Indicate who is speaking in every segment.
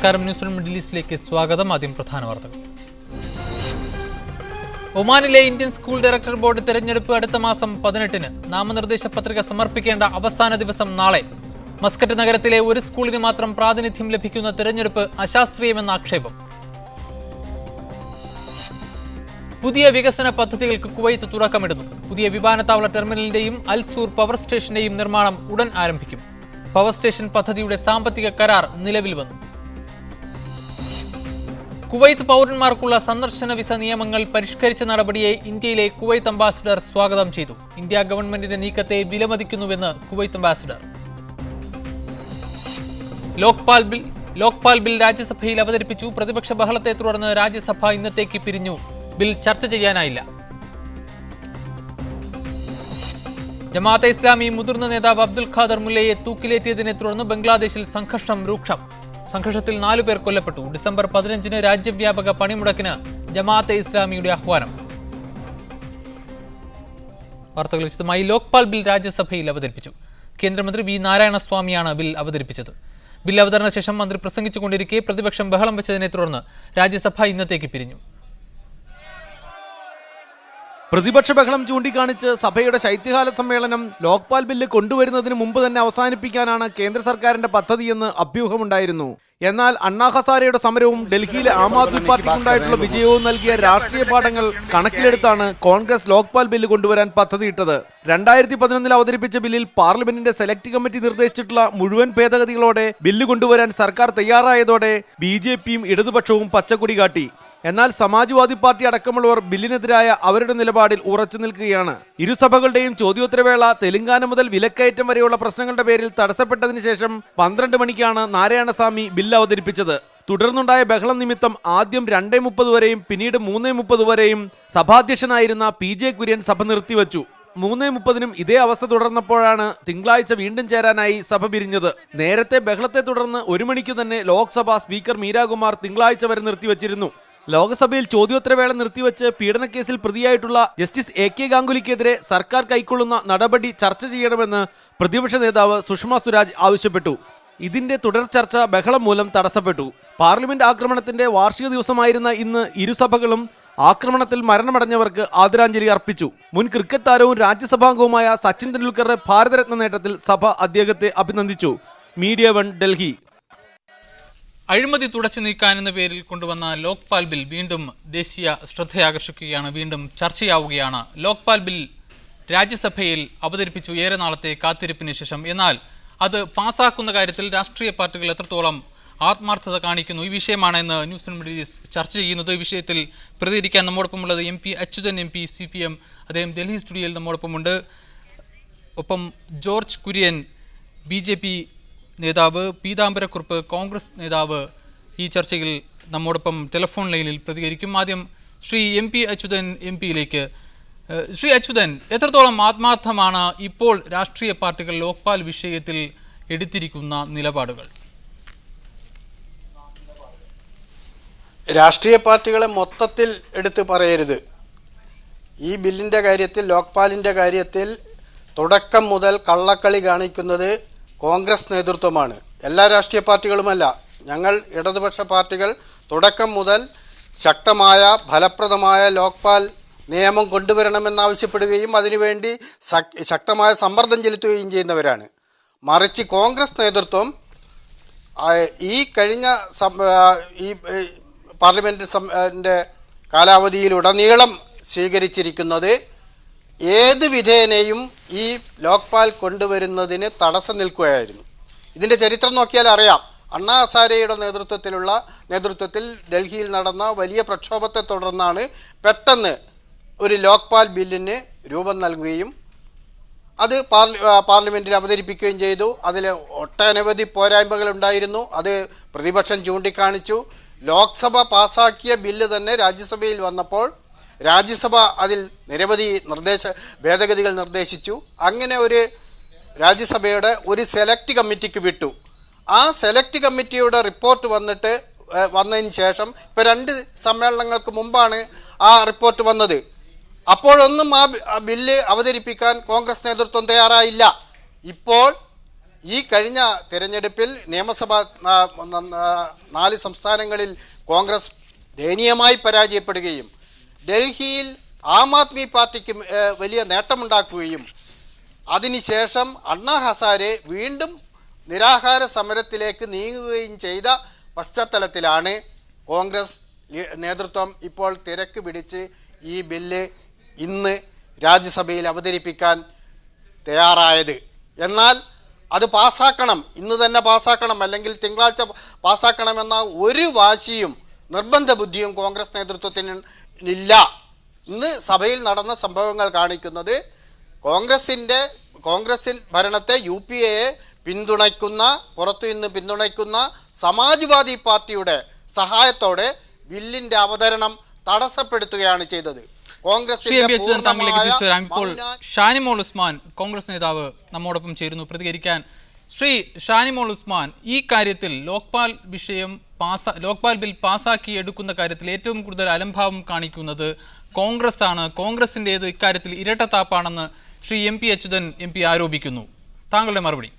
Speaker 1: നമസ്കാരം. News middle ഈസ്റ്റിലേക്ക് സ്വാഗതം. ആദ്യം പ്രധാന വാർത്തകൾ. ഒമാനിലെ ഇന്ത്യൻ സ്കൂൾ ഡയറക്ടർ ബോർഡ് തെരഞ്ഞെടുപ്പ് അടുത്ത മാസം 18-ന്. നാമനിർദ്ദേശ പത്രിക സമർപ്പിക്കേണ്ട അവസാന ദിവസം നാളെ. മസ്കറ്റ് നഗരത്തിലെ ഒരു സ്കൂളിന് മാത്രം പ്രാതിനിധ്യം ലഭിക്കുന്ന തെരഞ്ഞെടുപ്പ് അശാസ്ത്രീയമെന്ന ആക്ഷേപം. പുതിയ വികസന പദ്ധതികൾക്ക് കുവൈത്ത് തുടക്കമിടുന്നു. പുതിയ വിമാനത്താവള ടെർമിനലിന്റെയും അൽസൂർ പവർ സ്റ്റേഷന്റെയും നിർമ്മാണം ഉടൻ ആരംഭിക്കും. പവർ സ്റ്റേഷൻ പദ്ധതിയുടെ സാമ്പത്തിക കരാർ നിലവിൽ വന്നു. കുവൈത്ത് പൗരന്മാർക്കുള്ള സന്ദർശന വിസ നിയമങ്ങൾ പരിഷ്കരിച്ച നടപടിയെ ഇന്ത്യയിലെ കുവൈത്ത് അംബാസിഡർ സ്വാഗതം ചെയ്തു. ഇന്ത്യ ഗവൺമെന്റിന്റെ നീക്കത്തെ വിലമതിക്കുന്നുവെന്ന് കുവൈത്ത് അംബാസിഡർ. ലോക്പാൽ ബിൽ രാജ്യസഭയിൽ അവതരിപ്പിച്ചു. പ്രതിപക്ഷ ബഹളത്തെ തുടർന്ന് രാജ്യസഭ ഇന്നത്തേക്ക് പിരിഞ്ഞു. ബിൽ ചർച്ച ചെയ്യാനായില്ല. ജമാഅത്തെ ഇസ്ലാമി മുതിർന്ന നേതാവ് അബ്ദുൽ ഖാദർ മുല്ലയെ തൂക്കിലേറ്റിയതിനെ തുടർന്ന് ബംഗ്ലാദേശിൽ സംഘർഷം രൂക്ഷം. സംഘർഷത്തിൽ 4 പേർ കൊല്ലപ്പെട്ടു. ഡിസംബർ 15-ന് രാജ്യവ്യാപക പണിമുടക്കിന് ജമാഅത്തെ ഇസ്ലാമിയുടെ ആഹ്വാനം. വാർത്തകൾ വിശദമായി. ലോക്പാൽ ബിൽ രാജ്യസഭയിൽ അവതരിപ്പിച്ചു. കേന്ദ്രമന്ത്രി വി നാരായണസ്വാമിയാണ് ബിൽ അവതരിപ്പിച്ചത്. ബിൽ അവതരണ ശേഷം മന്ത്രി പ്രസംഗിച്ചുകൊണ്ടിരിക്കെ പ്രതിപക്ഷം ബഹളം വെച്ചതിനെ തുടർന്ന് രാജ്യസഭ ഇന്നത്തേക്ക് പിരിഞ്ഞു.
Speaker 2: പ്രതിപക്ഷ ബഹളം ചൂണ്ടിക്കാണിച്ച് സഭയുടെ ശൈത്യകാല സമ്മേളനം ലോക്പാൽ ബില്ല് കൊണ്ടുവരുന്നതിന് മുമ്പ് തന്നെ അവസാനിപ്പിക്കാനാണ് കേന്ദ്ര സർക്കാരിന്റെ പദ്ധതിയെന്ന് അഭ്യൂഹമുണ്ടായിരുന്നു. എന്നാൽ അണ്ണാ ഹസാരയുടെ സമരവും ഡൽഹിയിലെ ആം ആദ്മി പാർട്ടിക്കുണ്ടായിട്ടുള്ള വിജയവും നൽകിയ രാഷ്ട്രീയ പാഠങ്ങൾ കണക്കിലെടുത്താണ് കോൺഗ്രസ് ലോക്പാൽ ബില്ല് കൊണ്ടുവരാൻ പദ്ധതിയിട്ടത്. 2011 അവതരിപ്പിച്ച ബില്ലിൽ പാർലമെന്റിന്റെ സെലക്ട് കമ്മിറ്റി നിർദ്ദേശിച്ചിട്ടുള്ള മുഴുവൻ ഭേദഗതികളോടെ ബില്ല് കൊണ്ടുവരാൻ സർക്കാർ തയ്യാറായതോടെ BJPയും ഇടതുപക്ഷവും പച്ചക്കൊടി കാട്ടി. എന്നാൽ സമാജ്വാദി പാർട്ടി അടക്കമുള്ളവർ ബില്ലിനെതിരായ അവരുടെ നിലപാടിൽ ഉറച്ചു നിൽക്കുകയാണ്. ഇരുസഭകളുടെയും ചോദ്യോത്തരവേള തെലങ്കാന മുതൽ വിലക്കയറ്റം വരെയുള്ള പ്രശ്നങ്ങളുടെ പേരിൽ തടസ്സപ്പെട്ടതിന് ശേഷം 12 മണിക്കാണ് നാരായണസ്വാമി ബില്ല് അവതരിപ്പിച്ചത്. തുടർന്നുണ്ടായ ബഹളം നിമിത്തം ആദ്യം 2:30 വരെയും പിന്നീട് 3:30 വരെയും സഭാധ്യക്ഷനായിരുന്ന PJ കുര്യൻ സഭ നിർത്തിവച്ചു. 3:30-നും ഇതേ അവസ്ഥ തുടർന്നപ്പോഴാണ് തിങ്കളാഴ്ച വീണ്ടും ചേരാനായി സഭ പിരിഞ്ഞത്. നേരത്തെ ബഹളത്തെ തുടർന്ന് 1 മണിക്ക് തന്നെ ലോക്സഭ സ്പീക്കർ മീരാകുമാർ തിങ്കളാഴ്ച വരെ നിർത്തിവച്ചിരുന്നു. ലോക്സഭയിൽ ചോദ്യോത്തരവേള നിർത്തിവെച്ച് പീഡനക്കേസിൽ പ്രതിയായിട്ടുള്ള ജസ്റ്റിസ് AK ഗാംഗുലിക്കെതിരെ സർക്കാർ കൈക്കൊള്ളുന്ന നടപടി ചർച്ച ചെയ്യണമെന്ന് പ്രതിപക്ഷ നേതാവ് സുഷമ സ്വരാജ് ആവശ്യപ്പെട്ടു. ഇതിന്റെ തുടർ ചർച്ച ബഹളം മൂലം തടസ്സപ്പെട്ടു. പാർലമെന്റ് ആക്രമണത്തിന്റെ വാർഷിക ദിവസമായിരുന്ന ഇന്ന് ഇരുസഭകളും ആക്രമണത്തിൽ മരണമടഞ്ഞവർക്ക് ആദരാഞ്ജലി അർപ്പിച്ചു. മുൻ ക്രിക്കറ്റ് താരവും രാജ്യസഭാംഗവുമായ സച്ചിൻ തെണ്ടുൽക്കറുടെ ഭാരതരത്ന നേട്ടത്തിൽ സഭ അദ്ദേഹത്തെ അഭിനന്ദിച്ചു. മീഡിയ 1 ഡൽഹി.
Speaker 1: അഴിമതി തുടച്ചു നീക്കാനെന്ന പേരിൽ കൊണ്ടുവന്ന ലോക്പാൽ ബിൽ വീണ്ടും ദേശീയ ശ്രദ്ധയാകർഷിക്കുകയാണ്. വീണ്ടും ചർച്ചയാവുകയാണ്. ലോക്പാൽ ബിൽ രാജ്യസഭയിൽ അവതരിപ്പിച്ചു ഏറെ നാളത്തെ കാത്തിരിപ്പിന് ശേഷം. എന്നാൽ അത് പാസാക്കുന്ന കാര്യത്തിൽ രാഷ്ട്രീയ പാർട്ടികൾ എത്രത്തോളം ആത്മാർത്ഥത കാണിക്കുന്നു, ഈ വിഷയമാണ് ഇന്ന് ന്യൂസ് മിഡിൽ ഈസ്റ്റ് ചർച്ച ചെയ്യുന്നത്. ഈ വിഷയത്തിൽ പ്രതികരിക്കാൻ നമ്മോടൊപ്പമുള്ളത് MP അച്യുതൻ MP CPM. അദ്ദേഹം ഡൽഹി സ്റ്റുഡിയോയിൽ നമ്മോടൊപ്പമുണ്ട്. ഒപ്പം ജോർജ് കുര്യൻ BJP നേതാവ്, പീതാംബരക്കുറുപ്പ് കോൺഗ്രസ് നേതാവ് ഈ ചർച്ചയിൽ നമ്മോടൊപ്പം ടെലിഫോൺ ലൈനിൽ പ്രതികരിക്കും. ആദ്യം ശ്രീ MP അച്യുതൻ MPയിലേക്ക്. ശ്രീ അച്യുതൻ, എത്രത്തോളം ആത്മാർത്ഥമാണ് ഇപ്പോൾ രാഷ്ട്രീയ പാർട്ടികൾ ലോക്പാൽ വിഷയത്തിൽ എടുത്തിരിക്കുന്ന നിലപാടുകൾ?
Speaker 3: രാഷ്ട്രീയ പാർട്ടികളെ മൊത്തത്തിൽ എടുത്ത് പറയരുത്. ഈ ബില്ലിൻ്റെ കാര്യത്തിൽ, ലോക്പാലിൻ്റെ കാര്യത്തിൽ തുടക്കം മുതൽ കള്ളക്കളി കാണിക്കുന്നത് കോൺഗ്രസ് നേതൃത്വമാണ്. എല്ലാ രാഷ്ട്രീയ പാർട്ടികളുമല്ല. ഞങ്ങൾ ഇടതുപക്ഷ പാർട്ടികൾ തുടക്കം മുതൽ ശക്തമായ ഫലപ്രദമായ ലോക്പാൽ നിയമം കൊണ്ടുവരണമെന്നാവശ്യപ്പെടുകയും അതിനുവേണ്ടി ശക്തമായ സമ്മർദ്ദം ചെലുത്തുകയും ചെയ്യുന്നവരാണ്. മറിച്ച് കോൺഗ്രസ് നേതൃത്വം ഈ കഴിഞ്ഞ ഈ പാർലമെൻറ്റിൻ്റെ കാലാവധിയിലുടനീളം സ്വീകരിച്ചിരിക്കുന്നത് ഏത് വിധേനയും ഈ ലോക്പാൽ കൊണ്ടുവരുന്നതിന് തടസ്സം നിൽക്കുകയായിരുന്നു. ഇതിൻ്റെ ചരിത്രം നോക്കിയാൽ അറിയാം. അണ്ണാ ഹസാരയുടെ നേതൃത്വത്തിൽ ഡൽഹിയിൽ നടന്ന വലിയ പ്രക്ഷോഭത്തെ തുടർന്നാണ് പെട്ടെന്ന് ഒരു ലോക്പാൽ ബില്ലിന് രൂപം നൽകുകയും അത് പാർലമെൻറ്റിൽ അവതരിപ്പിക്കുകയും ചെയ്തു. അതിൽ ഒട്ടനവധി പോരായ്മകളുണ്ടായിരുന്നു. അത് പ്രതിപക്ഷം ചൂണ്ടിക്കാണിച്ചു. ലോക്സഭ പാസാക്കിയ ബില്ല് തന്നെ രാജ്യസഭയിൽ വന്നപ്പോൾ രാജ്യസഭ അതിൽ നിരവധി ഭേദഗതികൾ നിർദ്ദേശിച്ചു. അങ്ങനെ ഒരു രാജ്യസഭയുടെ ഒരു സെലക്ട് കമ്മിറ്റിക്ക് വിട്ടു. ആ സെലക്ട് കമ്മിറ്റിയുടെ റിപ്പോർട്ട് വന്നതിന് ശേഷം ഇപ്പോൾ 2 സമ്മേളനങ്ങൾക്ക് മുമ്പാണ് ആ റിപ്പോർട്ട് വന്നത്. അപ്പോഴൊന്നും ആ ബില്ല് അവതരിപ്പിക്കാൻ കോൺഗ്രസ് നേതൃത്വം തയ്യാറായില്ല. ഇപ്പോൾ ഈ കഴിഞ്ഞ തിരഞ്ഞെടുപ്പിൽ നിയമസഭ 4 സംസ്ഥാനങ്ങളിൽ കോൺഗ്രസ് ദയനീയമായി പരാജയപ്പെടുകയും ഡൽഹിയിൽ ആം ആദ്മി പാർട്ടിക്ക് വലിയ നേട്ടമുണ്ടാക്കുകയും അതിനുശേഷം അണ്ണാ ഹസാരെ വീണ്ടും നിരാഹാര സമരത്തിലേക്ക് നീങ്ങുകയും ചെയ്ത പശ്ചാത്തലത്തിലാണ് കോൺഗ്രസ് നേതൃത്വം ഇപ്പോൾ തിരക്ക് പിടിച്ച് ഈ ബില്ല് ഇന്ന് രാജ്യസഭയിൽ അവതരിപ്പിക്കാൻ തയ്യാറായത്. എന്നാൽ അത് പാസ്സാക്കണം, ഇന്ന് തന്നെ പാസ്സാക്കണം, അല്ലെങ്കിൽ തിങ്കളാഴ്ച പാസ്സാക്കണമെന്ന ഒരു വാശിയും നിർബന്ധ ബുദ്ധിയും കോൺഗ്രസ് നേതൃത്വത്തിനില്ല. ഇന്ന് സഭയിൽ നടന്ന സംഭവങ്ങൾ കാണിക്കുന്നത് കോൺഗ്രസിൻ ഭരണത്തെ UPA പിന്തുണയ്ക്കുന്ന, പുറത്തു നിന്ന് പിന്തുണയ്ക്കുന്ന സമാജ്വാദി പാർട്ടിയുടെ സഹായത്തോടെ ബില്ലിന്റെ അവതരണം തടസ്സപ്പെടുത്തുകയാണ് ചെയ്തത്.
Speaker 1: ഇപ്പോൾ ഷാനിമോൾ ഉസ്മാൻ കോൺഗ്രസ് നേതാവ് നമ്മോടൊപ്പം ചേരുന്നു പ്രതികരിക്കാൻ. ശ്രീ ഷാനിമോൾ ഉസ്മാൻ, ഈ കാര്യത്തിൽ ലോക്പാൽ ബിൽ പാസാക്കി എടുക്കുന്ന കാര്യത്തിൽ ഏറ്റവും കൂടുതൽ അലംഭാവം കാണിക്കുന്നത് കോൺഗ്രസ് ആണ്. കോൺഗ്രസിൻ്റേത് ഇക്കാര്യത്തിൽ ഇരട്ടത്താപ്പാണെന്ന് ശ്രീ MP അച്യുതൻ MP ആരോപിക്കുന്നു. താങ്കളുടെ മറുപടി?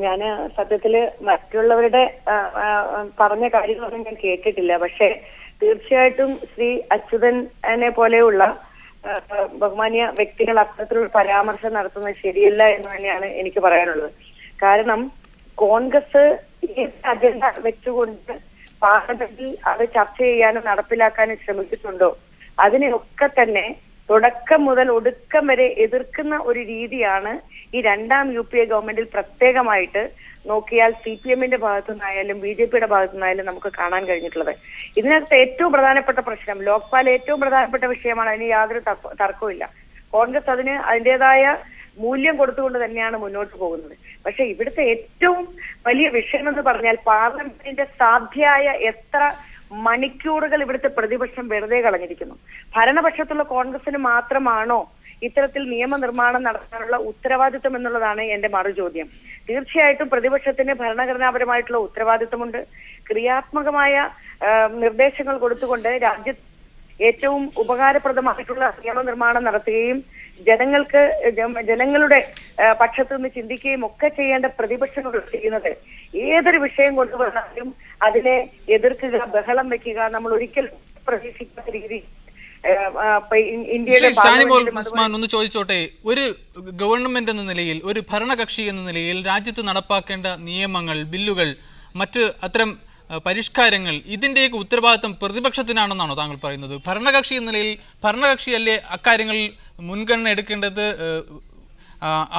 Speaker 4: ഞാൻ സത്യത്തില് മറ്റുള്ളവരുടെ പറഞ്ഞ കാര്യങ്ങളൊന്നും ഞാൻ കേട്ടിട്ടില്ല. പക്ഷെ തീർച്ചയായിട്ടും ശ്രീ അച്യുതനെ പോലെയുള്ള ബഹുമാന്യ വ്യക്തികൾ അത്തരത്തിലുള്ള പരാമർശം നടത്തുന്നത് ശരിയല്ല എന്ന് തന്നെയാണ് എനിക്ക് പറയാനുള്ളത്. കാരണം കോൺഗ്രസ് ഈ അജണ്ട വെച്ചുകൊണ്ട് പാർലമെന്റിൽ അത് ചർച്ച ചെയ്യാനും നടപ്പിലാക്കാനും ശ്രമിച്ചിട്ടുണ്ടോ, അതിനെയൊക്കെ തന്നെ തുടക്കം മുതൽ ഒടുക്കം വരെ എതിർക്കുന്ന ഒരു രീതിയാണ് ഈ രണ്ടാം UPA ഗവൺമെന്റിൽ പ്രത്യേകമായിട്ട് നോക്കിയാൽ CPM-ന്റെ ഭാഗത്തുനിന്നായാലും BJP-യുടെ ഭാഗത്തുനിന്നായാലും നമുക്ക് കാണാൻ കഴിഞ്ഞിട്ടുള്ളത്. ഇതിനകത്ത് ഏറ്റവും പ്രധാനപ്പെട്ട പ്രശ്നം ലോക്പാൽ ഏറ്റവും പ്രധാനപ്പെട്ട വിഷയമാണ്. അതിന് യാതൊരു തർക്കവുമില്ല. കോൺഗ്രസ് അതിന് അതിൻ്റെതായ മൂല്യം കൊടുത്തുകൊണ്ട് തന്നെയാണ് മുന്നോട്ട് പോകുന്നത്. പക്ഷെ ഇവിടുത്തെ ഏറ്റവും വലിയ വിഷയം എന്ന് പറഞ്ഞാൽ പാർലമെന്റിന്റെ സാധ്യമായ എത്ര മണിക്കൂറുകൾ ഇവിടുത്തെ പ്രതിപക്ഷം വെറുതെ കളഞ്ഞിരിക്കുന്നു. ഭരണപക്ഷത്തുള്ള കോൺഗ്രസിന് മാത്രമാണോ ഇത്തരത്തിൽ നിയമനിർമ്മാണം നടത്താനുള്ള ഉത്തരവാദിത്വം എന്നുള്ളതാണ് എന്റെ മറുചോദ്യം. തീർച്ചയായിട്ടും പ്രതിപക്ഷത്തിന് ഭരണഘടനാപരമായിട്ടുള്ള ഉത്തരവാദിത്വമുണ്ട്. ക്രിയാത്മകമായ നിർദ്ദേശങ്ങൾ കൊടുത്തുകൊണ്ട് രാജ്യത്ത് ഏറ്റവും ഉപകാരപ്രദമായിട്ടുള്ള നിയമനിർമ്മാണം നടത്തുകയും ജനങ്ങളുടെ പക്ഷത്തു നിന്ന് ചിന്തിക്കുകയും ഒക്കെ ചെയ്യേണ്ട പ്രതിപക്ഷങ്ങൾ ചെയ്യുന്നത് ഏതൊരു വിഷയം കൊണ്ടുവന്നാലും അതിനെ എതിർക്കുക, ബഹളം വെക്കുക, നമ്മൾ ഒരിക്കൽ പ്രതീക്ഷിക്കാത്ത രീതി ഇന്ത്യയുടെ
Speaker 1: ഒന്ന് ചോദിച്ചോട്ടെ, ഒരു ഗവൺമെന്റ് എന്ന നിലയിൽ, ഒരു ഭരണകക്ഷി എന്ന നിലയിൽ രാജ്യത്ത് നടപ്പാക്കേണ്ട നിയമങ്ങൾ, ബില്ലുകൾ, മറ്റ് അത്തരം പരിഷ്കാരങ്ങൾ, ഇതിന്റെയൊക്കെ ഉത്തരവാദിത്വം പ്രതിപക്ഷത്തിനാണെന്നാണോ താങ്കൾ പറയുന്നത്? ഭരണകക്ഷി എന്ന നിലയിൽ ഭരണകക്ഷിയല്ലേ അക്കാര്യങ്ങളിൽ മുൻഗണന എടുക്കേണ്ടത്,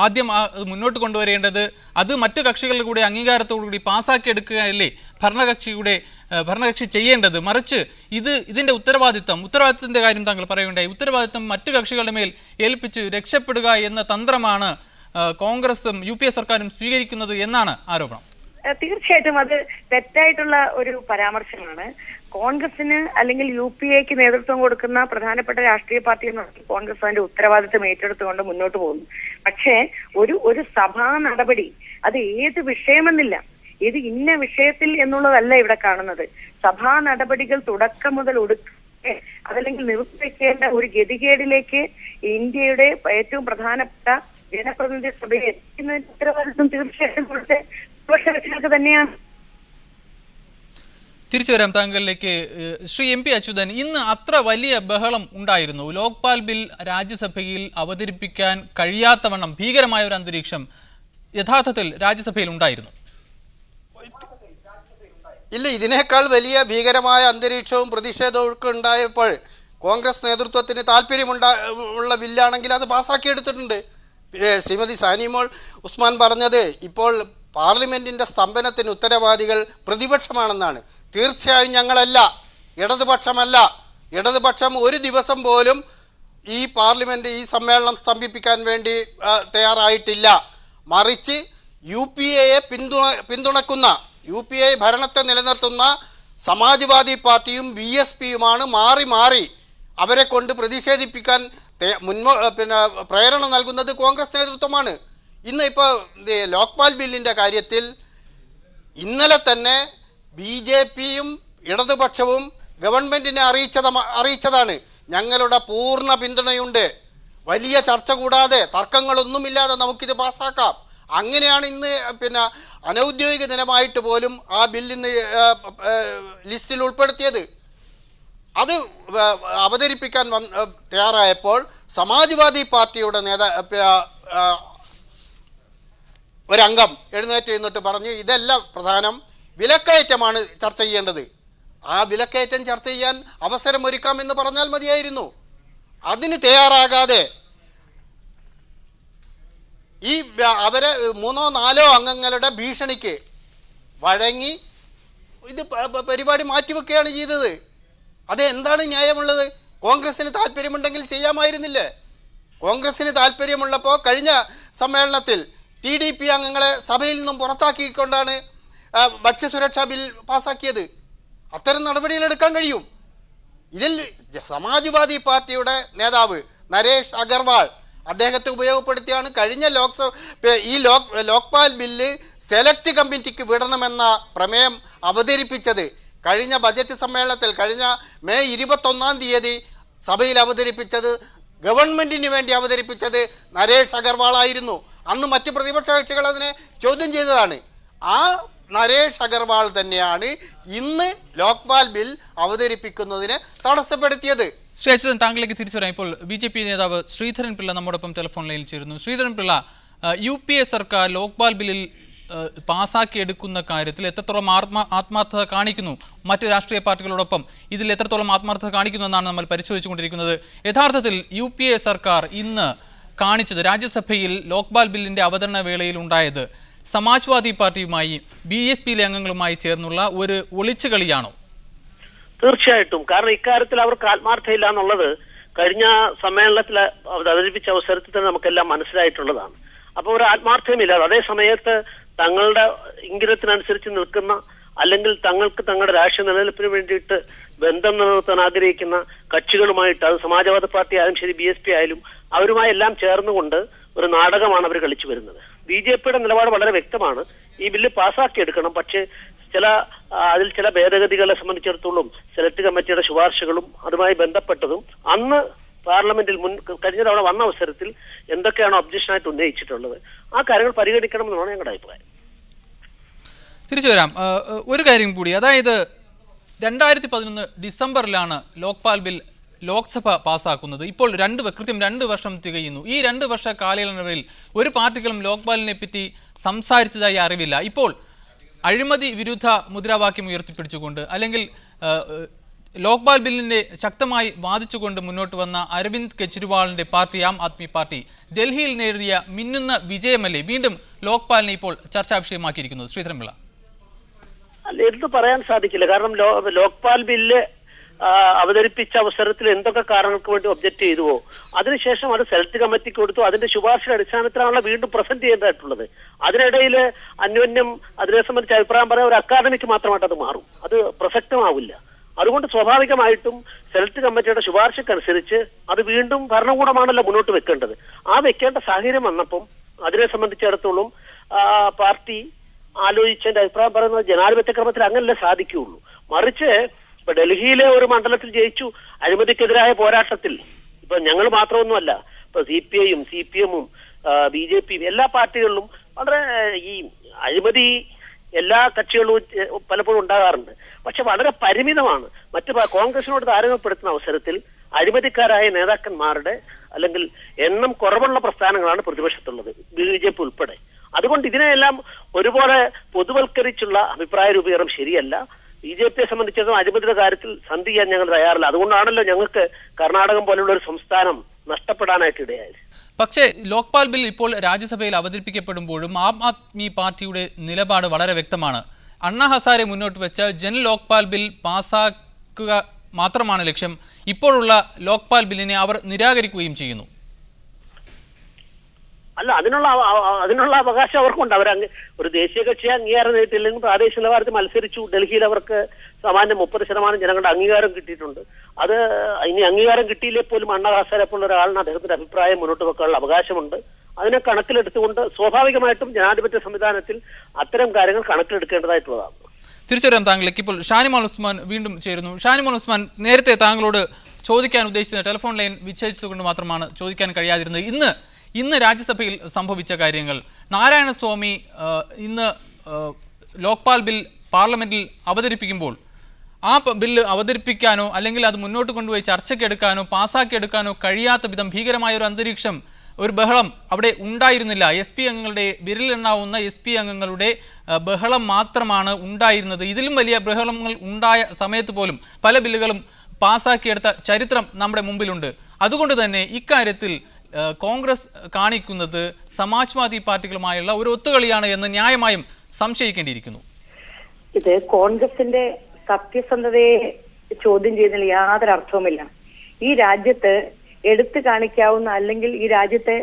Speaker 1: ആദ്യം മുന്നോട്ട് കൊണ്ടുവരേണ്ടത്? അത് മറ്റു കക്ഷികളുടെ കൂടെ അംഗീകാരത്തോടുകൂടി പാസ്സാക്കി എടുക്കുകയല്ലേ ഭരണകക്ഷി ചെയ്യേണ്ടത്? മറിച്ച് ഇതിന്റെ ഉത്തരവാദിത്തത്തിന്റെ കാര്യം താങ്കൾ പറയുകയുണ്ടായി. ഉത്തരവാദിത്തം മറ്റു കക്ഷികളുടെ മേൽ ഏൽപ്പിച്ച് രക്ഷപ്പെടുക എന്ന തന്ത്രമാണ് കോൺഗ്രസും UPA സർക്കാരും സ്വീകരിക്കുന്നത് എന്നാണ് ആരോപണം.
Speaker 4: തീർച്ചയായിട്ടും അത് തെറ്റായിട്ടുള്ള ഒരു പരാമർശമാണ്. കോൺഗ്രസിന് അല്ലെങ്കിൽ UPAക്ക് നേതൃത്വം കൊടുക്കുന്ന പ്രധാനപ്പെട്ട രാഷ്ട്രീയ പാർട്ടി എന്ന് പറഞ്ഞാൽ കോൺഗ്രസ് അതിന്റെ ഉത്തരവാദിത്വം ഏറ്റെടുത്തുകൊണ്ട് മുന്നോട്ട് പോകുന്നു. പക്ഷേ ഒരു സഭാ നടപടി അത് ഏത് വിഷയമെന്നില്ല, ഇത് ഇന്ന വിഷയത്തിൽ എന്നുള്ളതല്ല ഇവിടെ കാണുന്നത്. സഭാ നടപടികൾ തുടക്കം മുതൽ അതല്ലെങ്കിൽ നിർത്തിവെക്കേണ്ട ഒരു ഗതികേടിലേക്ക് ഇന്ത്യയുടെ ഏറ്റവും പ്രധാനപ്പെട്ട ജനപ്രതിനിധി സഭയെ എത്തിക്കുന്നതിന്റെ ഉത്തരവാദിത്വം തീർച്ചയായിട്ടും ഇവിടുത്തെ പ്രതിപക്ഷ തന്നെയാണ്.
Speaker 1: തിരിച്ചു വരാം താങ്കളിലേക്ക്. ശ്രീ MP അച്യുതൻ, ഇന്ന് അത്ര വലിയ ബഹളം ഉണ്ടായിരുന്നു. ലോക്പാൽ ബിൽ രാജ്യസഭയിൽ അവതരിപ്പിക്കാൻ കഴിയാത്തവണ്ണം ഭീകരമായ ഒരു അന്തരീക്ഷം യഥാർത്ഥത്തിൽ രാജ്യസഭയിൽ ഉണ്ടായിരുന്നു.
Speaker 3: ഇല്ല, ഇതിനേക്കാൾ വലിയ ഭീകരമായ അന്തരീക്ഷവും പ്രതിഷേധവും ഒക്കെ ഉണ്ടായപ്പോൾ കോൺഗ്രസ് നേതൃത്വത്തിന് താല്പര്യമുള്ള ബില്ലാണെങ്കിൽ അത് പാസ്സാക്കിയെടുത്തിട്ടുണ്ട്. ശ്രീമതി ഷാനിമോൾ ഉസ്മാൻ പറഞ്ഞത് ഇപ്പോൾ പാർലമെന്റിന്റെ സ്തംഭനത്തിന് ഉത്തരവാദികൾ പ്രതിപക്ഷമാണെന്നാണ്. തീർച്ചയായും ഞങ്ങളല്ല, ഇടതുപക്ഷമല്ല. ഇടതുപക്ഷം ഒരു ദിവസം പോലും ഈ സമ്മേളനം സ്തംഭിപ്പിക്കാൻ വേണ്ടി തയ്യാറായിട്ടില്ല. മറിച്ച് UPAയെ പിന്തുണക്കുന്ന UPA ഭരണത്തെ നിലനിർത്തുന്ന സമാജ്വാദി പാർട്ടിയും BSPയുമാണ് മാറി മാറി അവരെ കൊണ്ട് പ്രതിഷേധിപ്പിക്കാൻ പ്രേരണ നൽകുന്നത് കോൺഗ്രസ് നേതൃത്വമാണ്. ഇന്ന് ഇപ്പോൾ ലോക്പാൽ ബില്ലിൻ്റെ കാര്യത്തിൽ ഇന്നലെ തന്നെ BJPയും ഇടതുപക്ഷവും ഗവൺമെന്റിനെ അറിയിച്ചതാണ്. ഞങ്ങളുടെ പൂർണ്ണ പിന്തുണയുണ്ട്, വലിയ ചർച്ച കൂടാതെ തർക്കങ്ങളൊന്നുമില്ലാതെ നമുക്കിത് പാസ്സാക്കാം. അങ്ങനെയാണ് ഇന്ന് പിന്നെ അനൗദ്യോഗിക ദിനമായിട്ട് പോലും ആ ബില്ലിന്ന് ലിസ്റ്റിൽ ഉൾപ്പെടുത്തിയത്. അത് അവതരിപ്പിക്കാൻ തയ്യാറായപ്പോൾ സമാജ്വാദി പാർട്ടിയുടെ ഒരംഗം എഴുന്നേറ്റ് നിന്നിട്ട് പറഞ്ഞു ഇതെല്ലാം പ്രധാനം, വിലക്കയറ്റമാണ് ചർച്ച ചെയ്യേണ്ടത്. ആ വിലക്കയറ്റം ചർച്ച ചെയ്യാൻ അവസരമൊരുക്കാമെന്ന് പറഞ്ഞാൽ മതിയായിരുന്നു. അതിന് തയ്യാറാകാതെ ഈ അവരെ 3-4 അംഗങ്ങളുടെ ഭീഷണിക്ക് വഴങ്ങി ഇത് പരിപാടി മാറ്റിവെക്കുകയാണ് ചെയ്തത്. അത് എന്താണ് ന്യായമുള്ളത്? കോൺഗ്രസിന് താല്പര്യമുണ്ടെങ്കിൽ ചെയ്യാമായിരുന്നില്ലേ? കോൺഗ്രസിന് താല്പര്യമുള്ളപ്പോൾ കഴിഞ്ഞ സമ്മേളനത്തിൽ TDP അംഗങ്ങളെ സഭയിൽ നിന്നും പുറത്താക്കിക്കൊണ്ടാണ് ഭക്ഷ്യസുരക്ഷാ ബിൽ പാസ്സാക്കിയത്. അത്തരം നടപടികളെടുക്കാൻ കഴിയും. ഇതിൽ സമാജ്വാദി പാർട്ടിയുടെ നേതാവ് നരേഷ് അഗർവാൾ അദ്ദേഹത്തെ ഉപയോഗപ്പെടുത്തിയാണ് കഴിഞ്ഞ ലോക്പാൽ ബില്ല് സെലക്ട് കമ്മിറ്റിക്ക് വിടണമെന്ന പ്രമേയം അവതരിപ്പിച്ചത്. കഴിഞ്ഞ ബജറ്റ് സമ്മേളനത്തിൽ കഴിഞ്ഞ മെയ് 21-ാം തീയതി സഭയിൽ അവതരിപ്പിച്ചത്, ഗവൺമെൻറ്റിന് വേണ്ടി അവതരിപ്പിച്ചത് നരേഷ് അഗർവാൾ ആയിരുന്നു. അന്ന് മറ്റ് പ്രതിപക്ഷ കക്ഷികൾ അതിനെ ചോദ്യം ചെയ്തതാണ്. ആ നരേഷ് അഗർവാൾ തന്നെയാണ് ഇന്ന് ലോക്പാൽ ബിൽ അവതരിപ്പിക്കുന്നതിനെ തടസ്സപ്പെടുത്തിയത്.
Speaker 1: ശ്രീ അച്യുതൻ, താങ്കളിലേക്ക് തിരിച്ചു വരാം. ഇപ്പോൾ BJP നേതാവ് ശ്രീധരൻ പിള്ള നമ്മോടൊപ്പം ടെലിഫോൺ ലൈനിൽ ചേരുന്നു. ശ്രീധരൻ പിള്ള, UPA സർക്കാർ ലോക്പാൽ ബില്ലിൽ പാസാക്കിയെടുക്കുന്ന കാര്യത്തിൽ എത്രത്തോളം ആത്മാർത്ഥത കാണിക്കുന്നു, മറ്റ് രാഷ്ട്രീയ പാർട്ടികളോടൊപ്പം ഇതിൽ എത്രത്തോളം ആത്മാർത്ഥത കാണിക്കുന്നു എന്നാണ് നമ്മൾ പരിശോധിച്ചുകൊണ്ടിരിക്കുന്നത്. യഥാർത്ഥത്തിൽ UPA സർക്കാർ ഇന്ന് കാണിച്ചത്, രാജ്യസഭയിൽ ലോക്പാൽ ബില്ലിന്റെ അവതരണ വേളയിൽ ഉണ്ടായത്, സമാജ്വാദി പാർട്ടിയുമായി BSPയിലെ അംഗങ്ങളുമായി ചേർന്നുള്ള ഒരു ഒളിച്ചുകളിയാണോ?
Speaker 5: തീർച്ചയായിട്ടും. കാരണം ഇക്കാര്യത്തിൽ അവർക്ക് ആത്മാർത്ഥയില്ല എന്നുള്ളത് കഴിഞ്ഞ സമ്മേളനത്തിൽ അവതരിപ്പിച്ച അവസരത്തിൽ തന്നെ നമുക്കെല്ലാം മനസ്സിലായിട്ടുള്ളതാണ്. അപ്പോൾ ഒരു ആത്മാർത്ഥമില്ലാതെ അതേ സമയത്ത് തങ്ങളുടെ ഇംഗിതത്തിനനുസരിച്ച് നിൽക്കുന്ന, അല്ലെങ്കിൽ തങ്ങൾക്ക് തങ്ങളുടെ രാഷ്ട്രീയ നിലനിൽപ്പിന് വേണ്ടിയിട്ട് ബന്ധം നിലനിർത്താൻ ആഗ്രഹിക്കുന്ന കക്ഷികളുമായിട്ട്, അത് സമാജ്വാദി പാർട്ടി ആയാലും ശരി BSP ആയാലും, അവരുമായി എല്ലാം ചേർന്നുകൊണ്ട് ഒരു നാടകമാണ് അവർ കളിച്ചു വരുന്നത്. BJPയുടെ നിലപാട് വളരെ വ്യക്തമാണ്. ഈ ബില്ല് പാസ്സാക്കിയെടുക്കണം. പക്ഷേ അതിൽ ചില ഭേദഗതികളെ സംബന്ധിച്ചിടത്തോളം സെലക്ട് കമ്മിറ്റിയുടെ ശുപാർശകളും അതുമായി ബന്ധപ്പെട്ടതും അന്ന് പാർലമെന്റിൽ കഴിഞ്ഞ തവണ വന്ന അവസരത്തിൽ എന്തൊക്കെയാണോ ഒബ്ജക്ഷനായിട്ട് ഉന്നയിച്ചിട്ടുള്ളത് ആ കാര്യങ്ങൾ പരിഗണിക്കണമെന്നാണ് ഞങ്ങളുടെ അഭിപ്രായം.
Speaker 1: തിരിച്ചു വരാം. ഒരു കാര്യം കൂടി, അതായത് 2011 ഡിസംബറിലാണ് ലോക്പാൽ ബിൽ ലോക്സഭ പാസ്സാക്കുന്നത്. ഇപ്പോൾ കൃത്യം 2 വർഷം തികയുന്നു. ഈ 2 വർഷ കാലയളവിൽ ഒരു പാർട്ടികളും ലോക്പാലിനെ പറ്റി സംസാരിച്ചതായി അറിവില്ല. ഇപ്പോൾ അഴിമതി വിരുദ്ധ മുദ്രാവാക്യം ഉയർത്തിപ്പിടിച്ചുകൊണ്ട്, അല്ലെങ്കിൽ ലോക്പാൽ ബില്ലിന്റെ ശക്തമായി വാദിച്ചുകൊണ്ട് മുന്നോട്ട് വന്ന അരവിന്ദ് കെജ്രിവാളിന്റെ പാർട്ടി ആം ആദ്മി പാർട്ടി ഡൽഹിയിൽ നേടിയ മിന്നുന്ന വിജയമല്ലേ വീണ്ടും ലോക്പാലിനെ ഇപ്പോൾ ചർച്ചാ വിഷയമാക്കിയിരിക്കുന്നത്? ശ്രീധരൻ പിള്ള.
Speaker 5: അല്ല, എടുത്ത് പറയാൻ സാധിക്കില്ല. കാരണം ലോക്പാൽ ബില്ല് അവതരിപ്പിച്ച അവസരത്തിൽ എന്തൊക്കെ കാരണങ്ങൾക്ക് വേണ്ടി ഒബ്ജക്ട് ചെയ്തുവോ അതിനുശേഷം അത് സെലക്ട് കമ്മിറ്റിക്ക് കൊടുത്തു. അതിന്റെ ശുപാർശയുടെ അടിസ്ഥാനത്തിലാണല്ലോ വീണ്ടും പ്രസന്റ് ചെയ്യേണ്ടതായിട്ടുള്ളത്. അതിനിടയിൽ അന്യോന്യം അതിനെ സംബന്ധിച്ച് അഭിപ്രായം പറയാൻ ഒരു അക്കാദമിക്ക് മാത്രമായിട്ട് അത് മാറും, അത് പ്രസക്തമാവില്ല. അതുകൊണ്ട് സ്വാഭാവികമായിട്ടും സെലക്ട് കമ്മിറ്റിയുടെ ശുപാർശക്കനുസരിച്ച് അത് വീണ്ടും ഭരണകൂടമാണല്ലോ മുന്നോട്ട് വെക്കേണ്ടത്. ആ വെക്കേണ്ട സാഹചര്യം വന്നപ്പം അതിനെ സംബന്ധിച്ചിടത്തോളം പാർട്ടി ആലോചിച്ചതിന്റെ അഭിപ്രായം പറയുന്നത് ജനാധിപത്യ ക്രമത്തിൽ അങ്ങനല്ലേ സാധിക്കുകയുള്ളൂ. മറിച്ച് ഇപ്പൊ ഡൽഹിയിലെ ഒരു മണ്ഡലത്തിൽ ജയിച്ചു, അഴിമതിക്കെതിരായ പോരാട്ടത്തിൽ ഇപ്പൊ ഞങ്ങൾ മാത്രമൊന്നുമല്ല, ഇപ്പൊ CPIയും CPMഉം BJPയും എല്ലാ പാർട്ടികളിലും വളരെ ഈ അഴിമതി എല്ലാ കക്ഷികളും പലപ്പോഴും ഉണ്ടാകാറുണ്ട്. പക്ഷെ വളരെ പരിമിതമാണ്. കോൺഗ്രസിനോട് താരതമ്യപ്പെടുത്തുന്ന അവസരത്തിൽ അഴിമതിക്കാരായ നേതാക്കന്മാരുടെ അല്ലെങ്കിൽ എണ്ണം കുറവുള്ള പ്രസ്ഥാനങ്ങളാണ് പ്രതിപക്ഷത്തുള്ളത്, BJP ഉൾപ്പെടെ. അതുകൊണ്ട് ഇതിനെയെല്ലാം ഒരുപോലെ പൊതുവൽക്കരിച്ചുള്ള അഭിപ്രായ രൂപീകരണം ശരിയല്ല. BJPയെ സംബന്ധിച്ചിടത്തോളം അഴിമതിയുടെ കാര്യത്തിൽ സന്ധി ചെയ്യാൻ ഞങ്ങൾ തയ്യാറില്ല. അതുകൊണ്ടാണല്ലോ ഞങ്ങൾക്ക് കർണാടകം പോലുള്ള ഒരു സംസ്ഥാനം നഷ്ടപ്പെടാനായിട്ട് ഇടയായത്.
Speaker 1: പക്ഷേ ലോക്പാൽ ബിൽ ഇപ്പോൾ രാജ്യസഭയിൽ അവതരിപ്പിക്കപ്പെടുമ്പോഴും ആം ആദ്മി പാർട്ടിയുടെ നിലപാട് വളരെ വ്യക്തമാണ്. അണ്ണാ ഹസാരെ മുന്നോട്ട് വെച്ച ജൻ ലോക്പാൽ ബിൽ പാസ്സാക്കുക മാത്രമാണ് ലക്ഷ്യം. ഇപ്പോഴുള്ള ലോക്പാൽ ബില്ലിനെ അവർ നിരാകരിക്കുകയും ചെയ്യുന്നു.
Speaker 5: അല്ല, അതിനുള്ള അവകാശം അവർക്കുണ്ട്. ഒരു ദേശീയ കക്ഷി അംഗീകാരം നേടിയില്ലെങ്കിൽ പ്രാദേശിക നിലവാരത്തിൽ മത്സരിച്ചു. ഡൽഹിയിൽ അവർക്ക് സാമാന്യം 30% ജനങ്ങളുടെ അംഗീകാരം കിട്ടിയിട്ടുണ്ട്. അത് ഇനി അംഗീകാരം കിട്ടിയില്ലേ പോലും അണ്ണാ ഹസാരെ പോലുള്ള ഒരാളിന് അദ്ദേഹത്തിന്റെ അഭിപ്രായം മുന്നോട്ട് വെക്കാനുള്ള അവകാശമുണ്ട്. അതിനെ കണക്കിലെടുത്തുകൊണ്ട് സ്വാഭാവികമായിട്ടും ജനാധിപത്യ സംവിധാനത്തിൽ അത്തരം കാര്യങ്ങൾ കണക്കിലെടുക്കേണ്ടതായിട്ടുള്ളതാണ്.
Speaker 1: തിരിച്ചുവരാം താങ്കളിലേക്ക്. ഇപ്പോൾ ഷാനിമോൾ ഉസ്മാൻ വീണ്ടും ചേരുന്നു. ഷാനിമോൾ ഉസ്മാൻ, നേരത്തെ താങ്കളോട് ചോദിക്കാൻ ഉദ്ദേശിച്ച ടെലിഫോൺ ലൈൻ വിച്ഛേദിച്ചുകൊണ്ട് മാത്രമാണ് ചോദിക്കാൻ കഴിയാതിരുന്നത്. ഇന്ന് ഇന്ന് രാജ്യസഭയിൽ സംഭവിച്ച കാര്യങ്ങൾ, നാരായണസ്വാമി ഇന്ന് ലോക്പാൽ ബിൽ പാർലമെന്റിൽ അവതരിപ്പിക്കുമ്പോൾ ആ ബില്ല് അവതരിപ്പിക്കാനോ അല്ലെങ്കിൽ അത് മുന്നോട്ട് കൊണ്ടുപോയി ചർച്ചയ്ക്കെടുക്കാനോ പാസ്സാക്കിയെടുക്കാനോ കഴിയാത്ത വിധം ഭീകരമായ ഒരു അന്തരീക്ഷം, ഒരു ബഹളം അവിടെ ഉണ്ടായിരുന്നില്ല. എസ് പി അംഗങ്ങളുടെ വിരലിലെണ്ണാവുന്ന എസ് പി അംഗങ്ങളുടെ ബഹളം മാത്രമാണ് ഉണ്ടായിരുന്നത്. ഇതിലും വലിയ ബഹളങ്ങൾ ഉണ്ടായ സമയത്ത് പോലും പല ബില്ലുകളും പാസ്സാക്കിയെടുത്ത ചരിത്രം നമ്മുടെ മുമ്പിലുണ്ട്. അതുകൊണ്ട് തന്നെ ഇക്കാര്യത്തിൽ കോൺഗ്രസ് കാണിക്കുന്നത് സമാജ്വാദി പാർട്ടികളുമായുള്ള ഒരു ഒത്തുകളിയാണ് എന്ന് ന്യായമായും സംശയിക്കേണ്ടിയിരിക്കുന്നു.
Speaker 4: ഇത് കോൺഗ്രസിന്റെ സത്യസന്ധതയെ ചോദ്യം ചെയ്യുന്നതിൽ യാതൊരു അർത്ഥവുമില്ല. ഈ രാജ്യത്ത് എടുത്തു കാണിക്കാവുന്ന അല്ലെങ്കിൽ ഈ രാജ്യത്തെ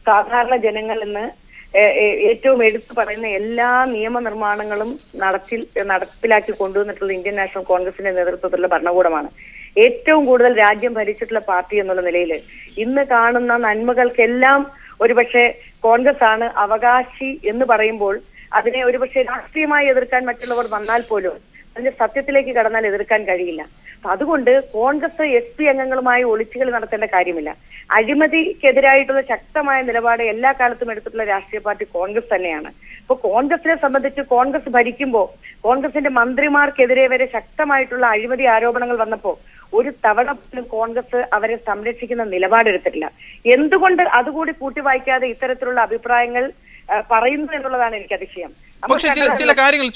Speaker 4: സാധാരണ ജനങ്ങൾ ഇന്ന് ഏറ്റവും എടുത്തു പറയുന്ന എല്ലാ നിയമനിർമ്മാണങ്ങളും നടപ്പിലാക്കി കൊണ്ടുവന്നിട്ടുള്ള ഇന്ത്യൻ നാഷണൽ കോൺഗ്രസിന്റെ നേതൃത്വത്തിലുള്ള ഭരണകൂടമാണ്. ഏറ്റവും കൂടുതൽ രാജ്യം ഭരിച്ചിട്ടുള്ള പാർട്ടി എന്നുള്ള നിലയിൽ ഇന്ന് കാണുന്ന നന്മകൾക്കെല്ലാം ഒരുപക്ഷെ കോൺഗ്രസ് ആണ് അവകാശി എന്ന് പറയുമ്പോൾ അതിനെ ഒരുപക്ഷെ രാഷ്ട്രീയമായി എതിർക്കാൻ മറ്റുള്ളവർ വന്നാൽ പോലും അതിന്റെ സത്യത്തിലേക്ക് കടന്നാൽ എതിർക്കാൻ കഴിയില്ല. അതുകൊണ്ട് കോൺഗ്രസ് എസ് പി അംഗങ്ങളുമായി ഒളിച്ചുകളി നടത്തേണ്ട കാര്യമില്ല. അഴിമതിക്കെതിരായിട്ടുള്ള ശക്തമായ നിലപാട് എല്ലാ കാലത്തും എടുത്തിട്ടുള്ള രാഷ്ട്രീയ പാർട്ടി കോൺഗ്രസ് തന്നെയാണ്. ഇപ്പൊ കോൺഗ്രസിനെ സംബന്ധിച്ച് കോൺഗ്രസ് ഭരിക്കുമ്പോൾ കോൺഗ്രസിന്റെ മന്ത്രിമാർക്കെതിരെ വരെ ശക്തമായിട്ടുള്ള അഴിമതി ആരോപണങ്ങൾ വന്നപ്പോൾ ഒരു തവണ പോലും കോൺഗ്രസ് അവരെ സംരക്ഷിക്കുന്ന നിലപാടെടുത്തിട്ടില്ല. എന്തുകൊണ്ട് അതുകൂടി കൂട്ടി വായിക്കാതെ ഇത്തരത്തിലുള്ള അഭിപ്രായങ്ങൾ പറയുന്നു എന്നുള്ളതാണ് എനിക്ക് അതിശയം.
Speaker 1: പക്ഷേ ചില കാര്യങ്ങൾ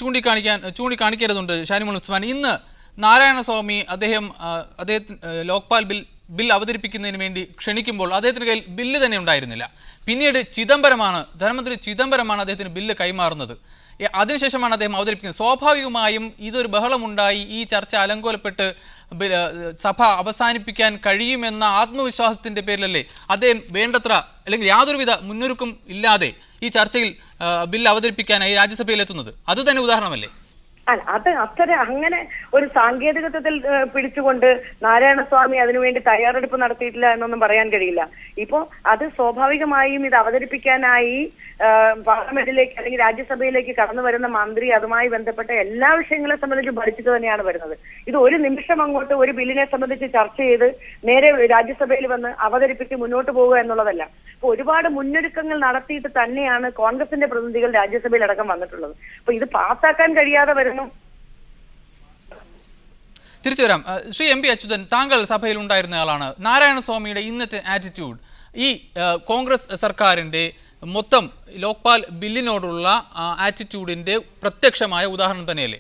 Speaker 1: ചൂണ്ടിക്കാണിക്കേണ്ടതുണ്ട്. ഷാനിമോൾ ഉസ്മാൻ, ഇന്ന് നാരായണസ്വാമി അദ്ദേഹത്തിന് ലോക്പാൽ ബിൽ അവതരിപ്പിക്കുന്നതിന് വേണ്ടി ക്ഷണിക്കുമ്പോൾ അദ്ദേഹത്തിന് കയ്യിൽ ബില്ല് തന്നെ ഉണ്ടായിരുന്നില്ല. പിന്നീട് ധനമന്ത്രി ചിദംബരമാണ് അദ്ദേഹത്തിന് ബില്ല് കൈമാറുന്നത്. അതിനുശേഷമാണ് അദ്ദേഹം അവതരിപ്പിക്കുന്നത്. സ്വാഭാവികമായും ഇതൊരു ബഹളമുണ്ടായി, ഈ ചർച്ച അലങ്കോലപ്പെട്ട് സഭ അവസാനിപ്പിക്കാൻ കഴിയുമെന്ന ആത്മവിശ്വാസത്തിന്റെ പേരിലല്ലേ അദ്ദേഹം വേണ്ടത്ര അല്ലെങ്കിൽ യാതൊരുവിധ മുന്നൊരുക്കം ഇല്ലാതെ ഈ ചർച്ചയിൽ ബില്ല് അവതരിപ്പിക്കാനായി രാജ്യസഭയിൽ എത്തുന്നത്? അത് തന്നെ ഉദാഹരണമല്ലേ?
Speaker 4: അത് അങ്ങനെ ഒരു സാങ്കേതികത്വത്തിൽ പിടിച്ചുകൊണ്ട് നാരായണസ്വാമി അതിനുവേണ്ടി തയ്യാറെടുപ്പ് നടത്തിയിട്ടില്ല എന്നൊന്നും പറയാൻ കഴിയില്ല. ഇപ്പോ അത് സ്വാഭാവികമായും ഇത് അവതരിപ്പിക്കാനായി പാർലമെന്റിലേക്ക് അല്ലെങ്കിൽ രാജ്യസഭയിലേക്ക് കടന്നു വരുന്ന മന്ത്രി അതുമായി ബന്ധപ്പെട്ട എല്ലാ വിഷയങ്ങളെ സംബന്ധിച്ച് പഠിച്ചിട്ട് തന്നെയാണ് വരുന്നത്. ഇത് ഒരു നിമിഷം അങ്ങോട്ട് ഒരു ബില്ലിനെ സംബന്ധിച്ച് ചർച്ച ചെയ്ത് നേരെ രാജ്യസഭയിൽ വന്ന് അവതരിപ്പിച്ച് മുന്നോട്ട് പോകുക എന്നുള്ളതല്ല. അപ്പൊ ഒരുപാട് മുന്നൊരുക്കങ്ങൾ നടത്തിയിട്ട് തന്നെയാണ് കോൺഗ്രസിന്റെ പ്രതിനിധികൾ രാജ്യസഭയിൽ അടക്കം വന്നിട്ടുള്ളത്. അപ്പൊ ഇത് പാസ്സാക്കാൻ കഴിയാതെ വരുന്നു.
Speaker 1: തിരിച്ചു വരാം. ശ്രീ എം പി അച്യുതൻ, താങ്കൾ സഭയിൽ ഉണ്ടായിരുന്ന ആളാണ്. നാരായണസ്വാമിയുടെ ഇന്നത്തെ ആറ്റിറ്റ്യൂഡ് ഈ കോൺഗ്രസ് സർക്കാരിന്റെ മൊത്തം ലോക്പാൽ ബില്ലിനോടുള്ള ആറ്റിറ്റ്യൂഡിന്റെ പ്രത്യക്ഷമായ ഉദാഹരണം തന്നെയല്ലേ?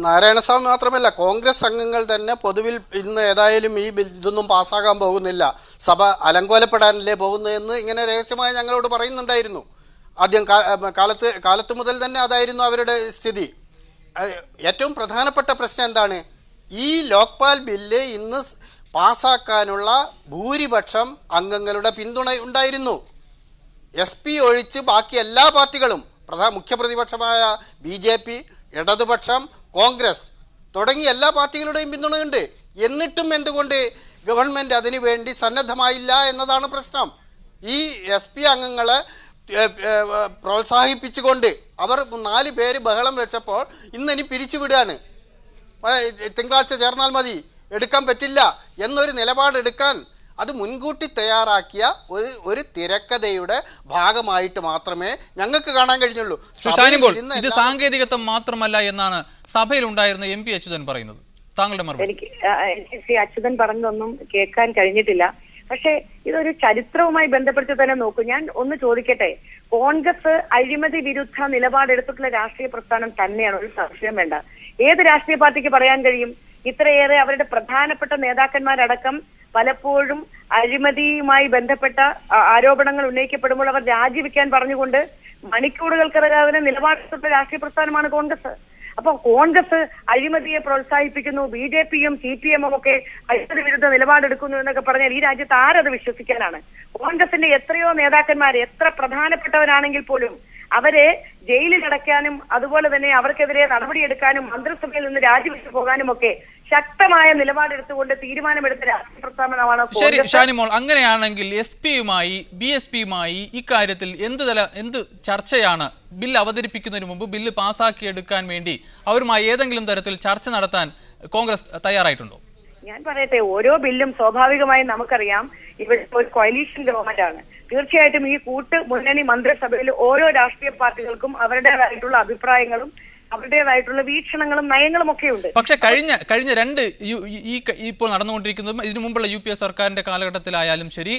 Speaker 3: നാരായണസ്വാമി മാത്രമല്ല, കോൺഗ്രസ് അംഗങ്ങൾ തന്നെ പൊതുവിൽ ഇന്ന് ഏതായാലും ഈ ഇതൊന്നും പാസ്സാകാൻ പോകുന്നില്ല, സഭ അലങ്കോലപ്പെടാനല്ലേ പോകുന്നതെന്ന് ഇങ്ങനെ രഹസ്യമായി ഞങ്ങളോട് പറയുന്നുണ്ടായിരുന്നു. ആദ്യം കാലത്ത് മുതൽ തന്നെ അതായിരുന്നു അവരുടെ സ്ഥിതി. ഏറ്റവും പ്രധാനപ്പെട്ട പ്രശ്നം എന്താണ്? ഈ ലോക്പാൽ ബില്ല് ഇന്ന് പാസ്സാക്കാനുള്ള ഭൂരിപക്ഷം അംഗങ്ങളുടെ പിന്തുണ ഉണ്ടായിരുന്നു. എസ് പി ഒഴിച്ച് ബാക്കി എല്ലാ പാർട്ടികളും, മുഖ്യപ്രതിപക്ഷമായ BJP, ഇടതുപക്ഷം, കോൺഗ്രസ് തുടങ്ങി എല്ലാ പാർട്ടികളുടെയും പിന്തുണയുണ്ട്. എന്നിട്ടും എന്തുകൊണ്ട് ഗവൺമെൻറ് അതിനു വേണ്ടി സന്നദ്ധമായില്ല എന്നതാണ് പ്രശ്നം. ഈ SP അംഗങ്ങളെ പ്രോത്സാഹിപ്പിച്ചുകൊണ്ട് അവർ 4 പേര് ബഹളം വെച്ചപ്പോൾ ഇന്നിനി പിരിച്ചുവിടുകയാണ്. തിങ്കളാഴ്ച ചേർന്നാൽ മതി, എടുക്കാൻ പറ്റില്ല എന്നൊരു നിലപാടെടുക്കാൻ അത് മുൻകൂട്ടി തയ്യാറാക്കിയ ഒരു തിരക്കഥയുടെ ഭാഗമായിട്ട് മാത്രമേ ഞങ്ങൾക്ക് കാണാൻ കഴിഞ്ഞുള്ളൂ.
Speaker 1: ഇത് സാങ്കേതികത്വം മാത്രമല്ല എന്നാണ് സഭയിൽ ഉണ്ടായിരുന്ന MP അച്യുതൻ പറയുന്നത്. താങ്കളുടെ മറുപടി?
Speaker 4: എനിക്ക് ശ്രീ അച്യുതൻ പറഞ്ഞതൊന്നും കേൾക്കാൻ കഴിഞ്ഞിട്ടില്ല. പക്ഷെ ഇതൊരു ചരിത്രവുമായി ബന്ധപ്പെട്ട് തന്നെ നോക്കൂ. ഞാൻ ഒന്ന് ചോദിക്കട്ടെ, കോൺഗ്രസ് അഴിമതി വിരുദ്ധ നിലപാടെടുത്തിട്ടുള്ള രാഷ്ട്രീയ പ്രസ്ഥാനം തന്നെയാണ്, ഒരു സംശയം വേണ്ട. ഏത് രാഷ്ട്രീയ പാർട്ടിക്ക് പറയാൻ കഴിയും ഇത്രയേറെ അവരുടെ പ്രധാനപ്പെട്ട നേതാക്കന്മാരടക്കം പലപ്പോഴും അഴിമതിയുമായി ബന്ധപ്പെട്ട ആരോപണങ്ങൾ ഉന്നയിക്കപ്പെടുമ്പോൾ അവർ രാജിവെക്കാൻ പറഞ്ഞുകൊണ്ട് മണിക്കൂറുകൾക്കകം നിലപാടെടുത്തിട്ടുള്ള രാഷ്ട്രീയ പ്രസ്ഥാനമാണ് കോൺഗ്രസ്. അപ്പൊ കോൺഗ്രസ് അഴിമതിയെ പ്രോത്സാഹിപ്പിക്കുന്നു, BJPയും CPMഉം ഒക്കെ അഴിമതി വിരുദ്ധ നിലപാടെടുക്കുന്നു എന്നൊക്കെ പറഞ്ഞാൽ ഈ രാജ്യത്ത് ആരത് വിശ്വസിക്കാനാണ്? കോൺഗ്രസിന്റെ എത്രയോ നേതാക്കന്മാർ എത്ര പ്രധാനപ്പെട്ടവരാണെങ്കിൽ പോലും അവരെ ജയിലിൽ അടയ്ക്കാനും അതുപോലെ തന്നെ അവർക്കെതിരെ നടപടിയെടുക്കാനും മന്ത്രിസഭയിൽ നിന്ന് രാജിവെച്ചു പോകാനും ഒക്കെ ശക്തമായ നിലപാടെടുത്തുകൊണ്ട് തീരുമാനമെടുത്ത രാഷ്ട്രീയ പ്രസ്ഥാനമാണ്.
Speaker 1: ശരി ഷാനിമോൾ, അങ്ങനെയാണെങ്കിൽ SP-യുമായി BSP-യുമായി ഇക്കാര്യത്തിൽ എന്ത് ചർച്ചയാണ്? ബില്ല് അവതരിപ്പിക്കുന്നതിന് മുമ്പ് ബില്ല് പാസ്സാക്കിയെടുക്കാൻ വേണ്ടി അവരുമായി ഏതെങ്കിലും തരത്തിൽ ചർച്ച നടത്താൻ കോൺഗ്രസ് തയ്യാറായിട്ടുണ്ടോ?
Speaker 4: ഞാൻ പറയട്ടെ, ഓരോ ബില്ലും സ്വാഭാവികമായും നമുക്കറിയാം ഇവിടെ ഒരു കോയലീഷൻ ഗവൺമെന്റ് ആണ്. തീർച്ചയായിട്ടും ഈ കൂട്ട് മുന്നണി മന്ത്രിസഭയിൽ ഓരോ രാഷ്ട്രീയ പാർട്ടികൾക്കും അവരുടേതായിട്ടുള്ള അഭിപ്രായങ്ങളും അവരുടേതായിട്ടുള്ള വീക്ഷണങ്ങളും നയങ്ങളും ഒക്കെ ഉണ്ട്.
Speaker 1: പക്ഷെ കഴിഞ്ഞ രണ്ട് ഇപ്പോൾ നടന്നുകൊണ്ടിരിക്കുന്നതും ഇതിനു മുമ്പുള്ള UPA സർക്കാരിന്റെ കാലഘട്ടത്തിലായാലും ശരി,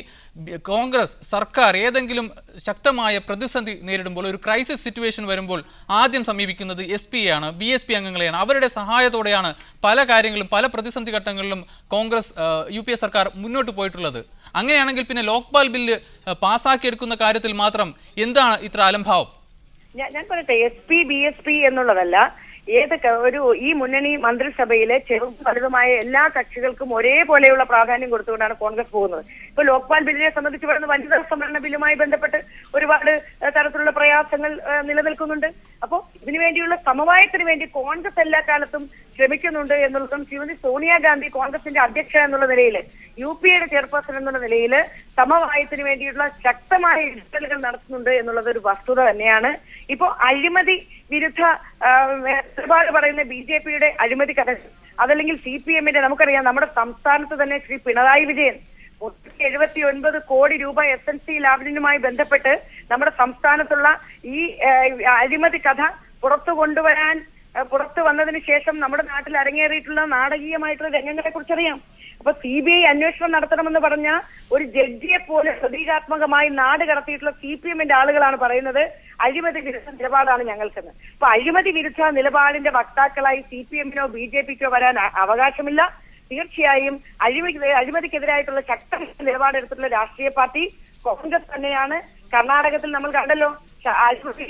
Speaker 1: കോൺഗ്രസ് സർക്കാർ ഏതെങ്കിലും ശക്തമായ പ്രതിസന്ധി നേരിടുമ്പോൾ, ഒരു ക്രൈസിസ് സിറ്റുവേഷൻ വരുമ്പോൾ ആദ്യം സമീപിക്കുന്നത് SP ആണ്, BSP അംഗങ്ങളെയാണ്. അവരുടെ സഹായത്തോടെയാണ് പല കാര്യങ്ങളും പല പ്രതിസന്ധി ഘട്ടങ്ങളിലും കോൺഗ്രസ് UPA സർക്കാർ മുന്നോട്ട് പോയിട്ടുള്ളത്. അങ്ങനെയാണെങ്കിൽ പിന്നെ ലോക്പാൽ ബില്ല് പാസ്സാക്കിയെടുക്കുന്ന കാര്യത്തിൽ മാത്രം എന്താണ് ഇത്ര അലംഭാവം?
Speaker 4: ഞാൻ പറയട്ടെ, SP BSP എന്നുള്ളതല്ല, ഈ മുന്നണി മന്ത്രിസഭയിലെ ചെറുതും വലുതുമായ എല്ലാ കക്ഷികൾക്കും ഒരേപോലെയുള്ള പ്രാധാന്യം കൊടുത്തുകൊണ്ടാണ് കോൺഗ്രസ് പോകുന്നത്. ഇപ്പൊ ലോക്പാൽ ബില്ലിനെ സംബന്ധിച്ച് പറയുന്ന വനിതാ സംവരണ ബില്ലുമായി ബന്ധപ്പെട്ട് ഒരുപാട് തരത്തിലുള്ള പ്രയാസങ്ങൾ നിലനിൽക്കുന്നുണ്ട്. അപ്പോൾ ഇതിനുവേണ്ടിയുള്ള സമവായത്തിന് വേണ്ടി കോൺഗ്രസ് എല്ലാ കാലത്തും ശ്രമിക്കുന്നുണ്ട് എന്നുള്ളതും ശ്രീമതി സോണിയാഗാന്ധി കോൺഗ്രസിന്റെ അധ്യക്ഷ എന്നുള്ള നിലയിൽ, UPAയുടെ ചെയർപേഴ്സൺ എന്നുള്ള നിലയിൽ സമവായത്തിന് വേണ്ടിയിട്ടുള്ള ശക്തമായ ഇടപെടലുകൾ നടത്തുന്നുണ്ട് എന്നുള്ളത് ഒരു വസ്തുത തന്നെയാണ്. ഇപ്പോ അഴിമതി വിരുദ്ധ നിലപാട് പറയുന്ന BJPയുടെ അഴിമതി കഥ, അതല്ലെങ്കിൽ CPMന്റെ, നമുക്കറിയാം നമ്മുടെ സംസ്ഥാനത്ത് തന്നെ ശ്രീ പിണറായി വിജയൻ 79 കോടി രൂപ SNC ലാബിനുമായി ബന്ധപ്പെട്ട് നമ്മുടെ സംസ്ഥാനത്തുള്ള ഈ അഴിമതി കഥ പുറത്തു വന്നതിന് ശേഷം നമ്മുടെ നാട്ടിൽ അരങ്ങേറിയിട്ടുള്ള നാടകീയമായിട്ടുള്ള രംഗങ്ങളെ കുറിച്ചറിയാം. അപ്പൊ CBI അന്വേഷണം നടത്തണമെന്ന് പറഞ്ഞ ഒരു ജഡ്ജിയെ പോലെ പ്രതീകാത്മകമായി നാട് കടത്തിയിട്ടുള്ള CPMന്റെ ആളുകളാണ് പറയുന്നത് അഴിമതി വിരുദ്ധ നിലപാടാണ് ഞങ്ങൾക്കെന്ന്. അപ്പൊ അഴിമതി വിരുദ്ധ നിലപാടിന്റെ വക്താക്കളായി CPMനോ BJPക്കോ വരാൻ അവകാശമില്ല. തീർച്ചയായും അഴിമതിക്കെതിരായിട്ടുള്ള ശക്തമായ നിലപാടെടുത്തിട്ടുള്ള രാഷ്ട്രീയ പാർട്ടി കോൺഗ്രസ് തന്നെയാണ്. കർണാടകത്തിൽ നമ്മൾ കണ്ടല്ലോ, അഴിമതി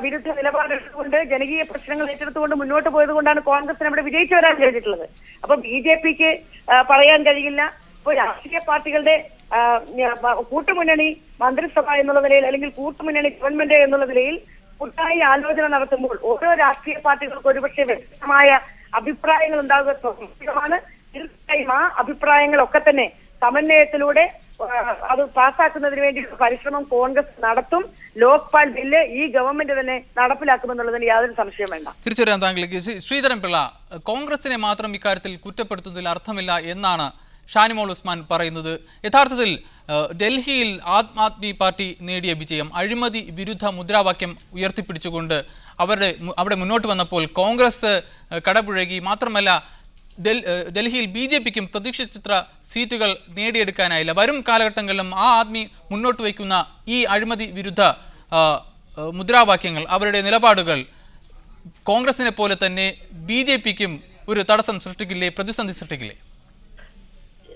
Speaker 4: വിരുദ്ധ നിലപാടെടുത്തുകൊണ്ട് ജനകീയ പ്രശ്നങ്ങൾ ഏറ്റെടുത്തുകൊണ്ട് മുന്നോട്ട് പോയത് കൊണ്ടാണ് കോൺഗ്രസിന് അവിടെ വിജയിച്ചു വരാൻ കഴിഞ്ഞിട്ടുള്ളത്. അപ്പൊ BJPക്ക് പറയാൻ കഴിയില്ല. ഇപ്പൊ രാഷ്ട്രീയ പാർട്ടികളുടെ കൂട്ടുമുന്നണി മന്ത്രിസഭ എന്നുള്ള നിലയിൽ, അല്ലെങ്കിൽ കൂട്ടുമുന്നണി ഗവൺമെന്റ് എന്നുള്ള നിലയിൽ കൂട്ടായി ആലോചന നടത്തുമ്പോൾ ഓരോ രാഷ്ട്രീയ പാർട്ടികൾക്ക് ഒരുപക്ഷെ വ്യക്തമായ അഭിപ്രായങ്ങൾ ഉണ്ടാകുക സ്വാഭാവികമാണ്. തീർച്ചയായും ആ അഭിപ്രായങ്ങളൊക്കെ തന്നെ സമന്വയത്തിലൂടെ അത് പാസ്സാക്കുന്നതിന് വേണ്ടി പരിശ്രമം കോൺഗ്രസ് നടത്തും. ലോക്പാൽ ബില്ല് ഈ ഗവൺമെന്റ് തന്നെ നടപ്പിലാക്കുമെന്നുള്ളതിന് യാതൊരു സംശയം വേണ്ട.
Speaker 1: തിരിച്ചുവരാൻ താങ്കളിലേക്ക്. ശ്രീധരൻ പിള്ള, കോൺഗ്രസിനെ മാത്രം ഇക്കാര്യത്തിൽ കുറ്റപ്പെടുത്തുന്നതിൽ അർത്ഥമില്ല എന്നാണ് ഷാനിമോൾ ഉസ്മാൻ പറയുന്നത്. യഥാർത്ഥത്തിൽ ഡൽഹിയിൽ ആം ആദ്മി പാർട്ടി നേടിയ വിജയം അഴിമതി വിരുദ്ധ മുദ്രാവാക്യം ഉയർത്തിപ്പിടിച്ചുകൊണ്ട് അവിടെ മുന്നോട്ട് വന്നപ്പോൾ കോൺഗ്രസ് കടപുഴകി. മാത്രമല്ല, ഡൽഹിയിൽ BJPക്കും പ്രതീക്ഷിച്ചത്ര സീറ്റുകൾ നേടിയെടുക്കാനായില്ല. വരും കാലഘട്ടങ്ങളിലും ആ ആദ്മി മുന്നോട്ട് വയ്ക്കുന്ന ഈ അഴിമതി വിരുദ്ധ മുദ്രാവാക്യങ്ങൾ, അവരുടെ നിലപാടുകൾ കോൺഗ്രസിനെ പോലെ തന്നെ BJPക്കും ഒരു തടസ്സം സൃഷ്ടിക്കില്ലേ, പ്രതിസന്ധി സൃഷ്ടിക്കില്ലേ?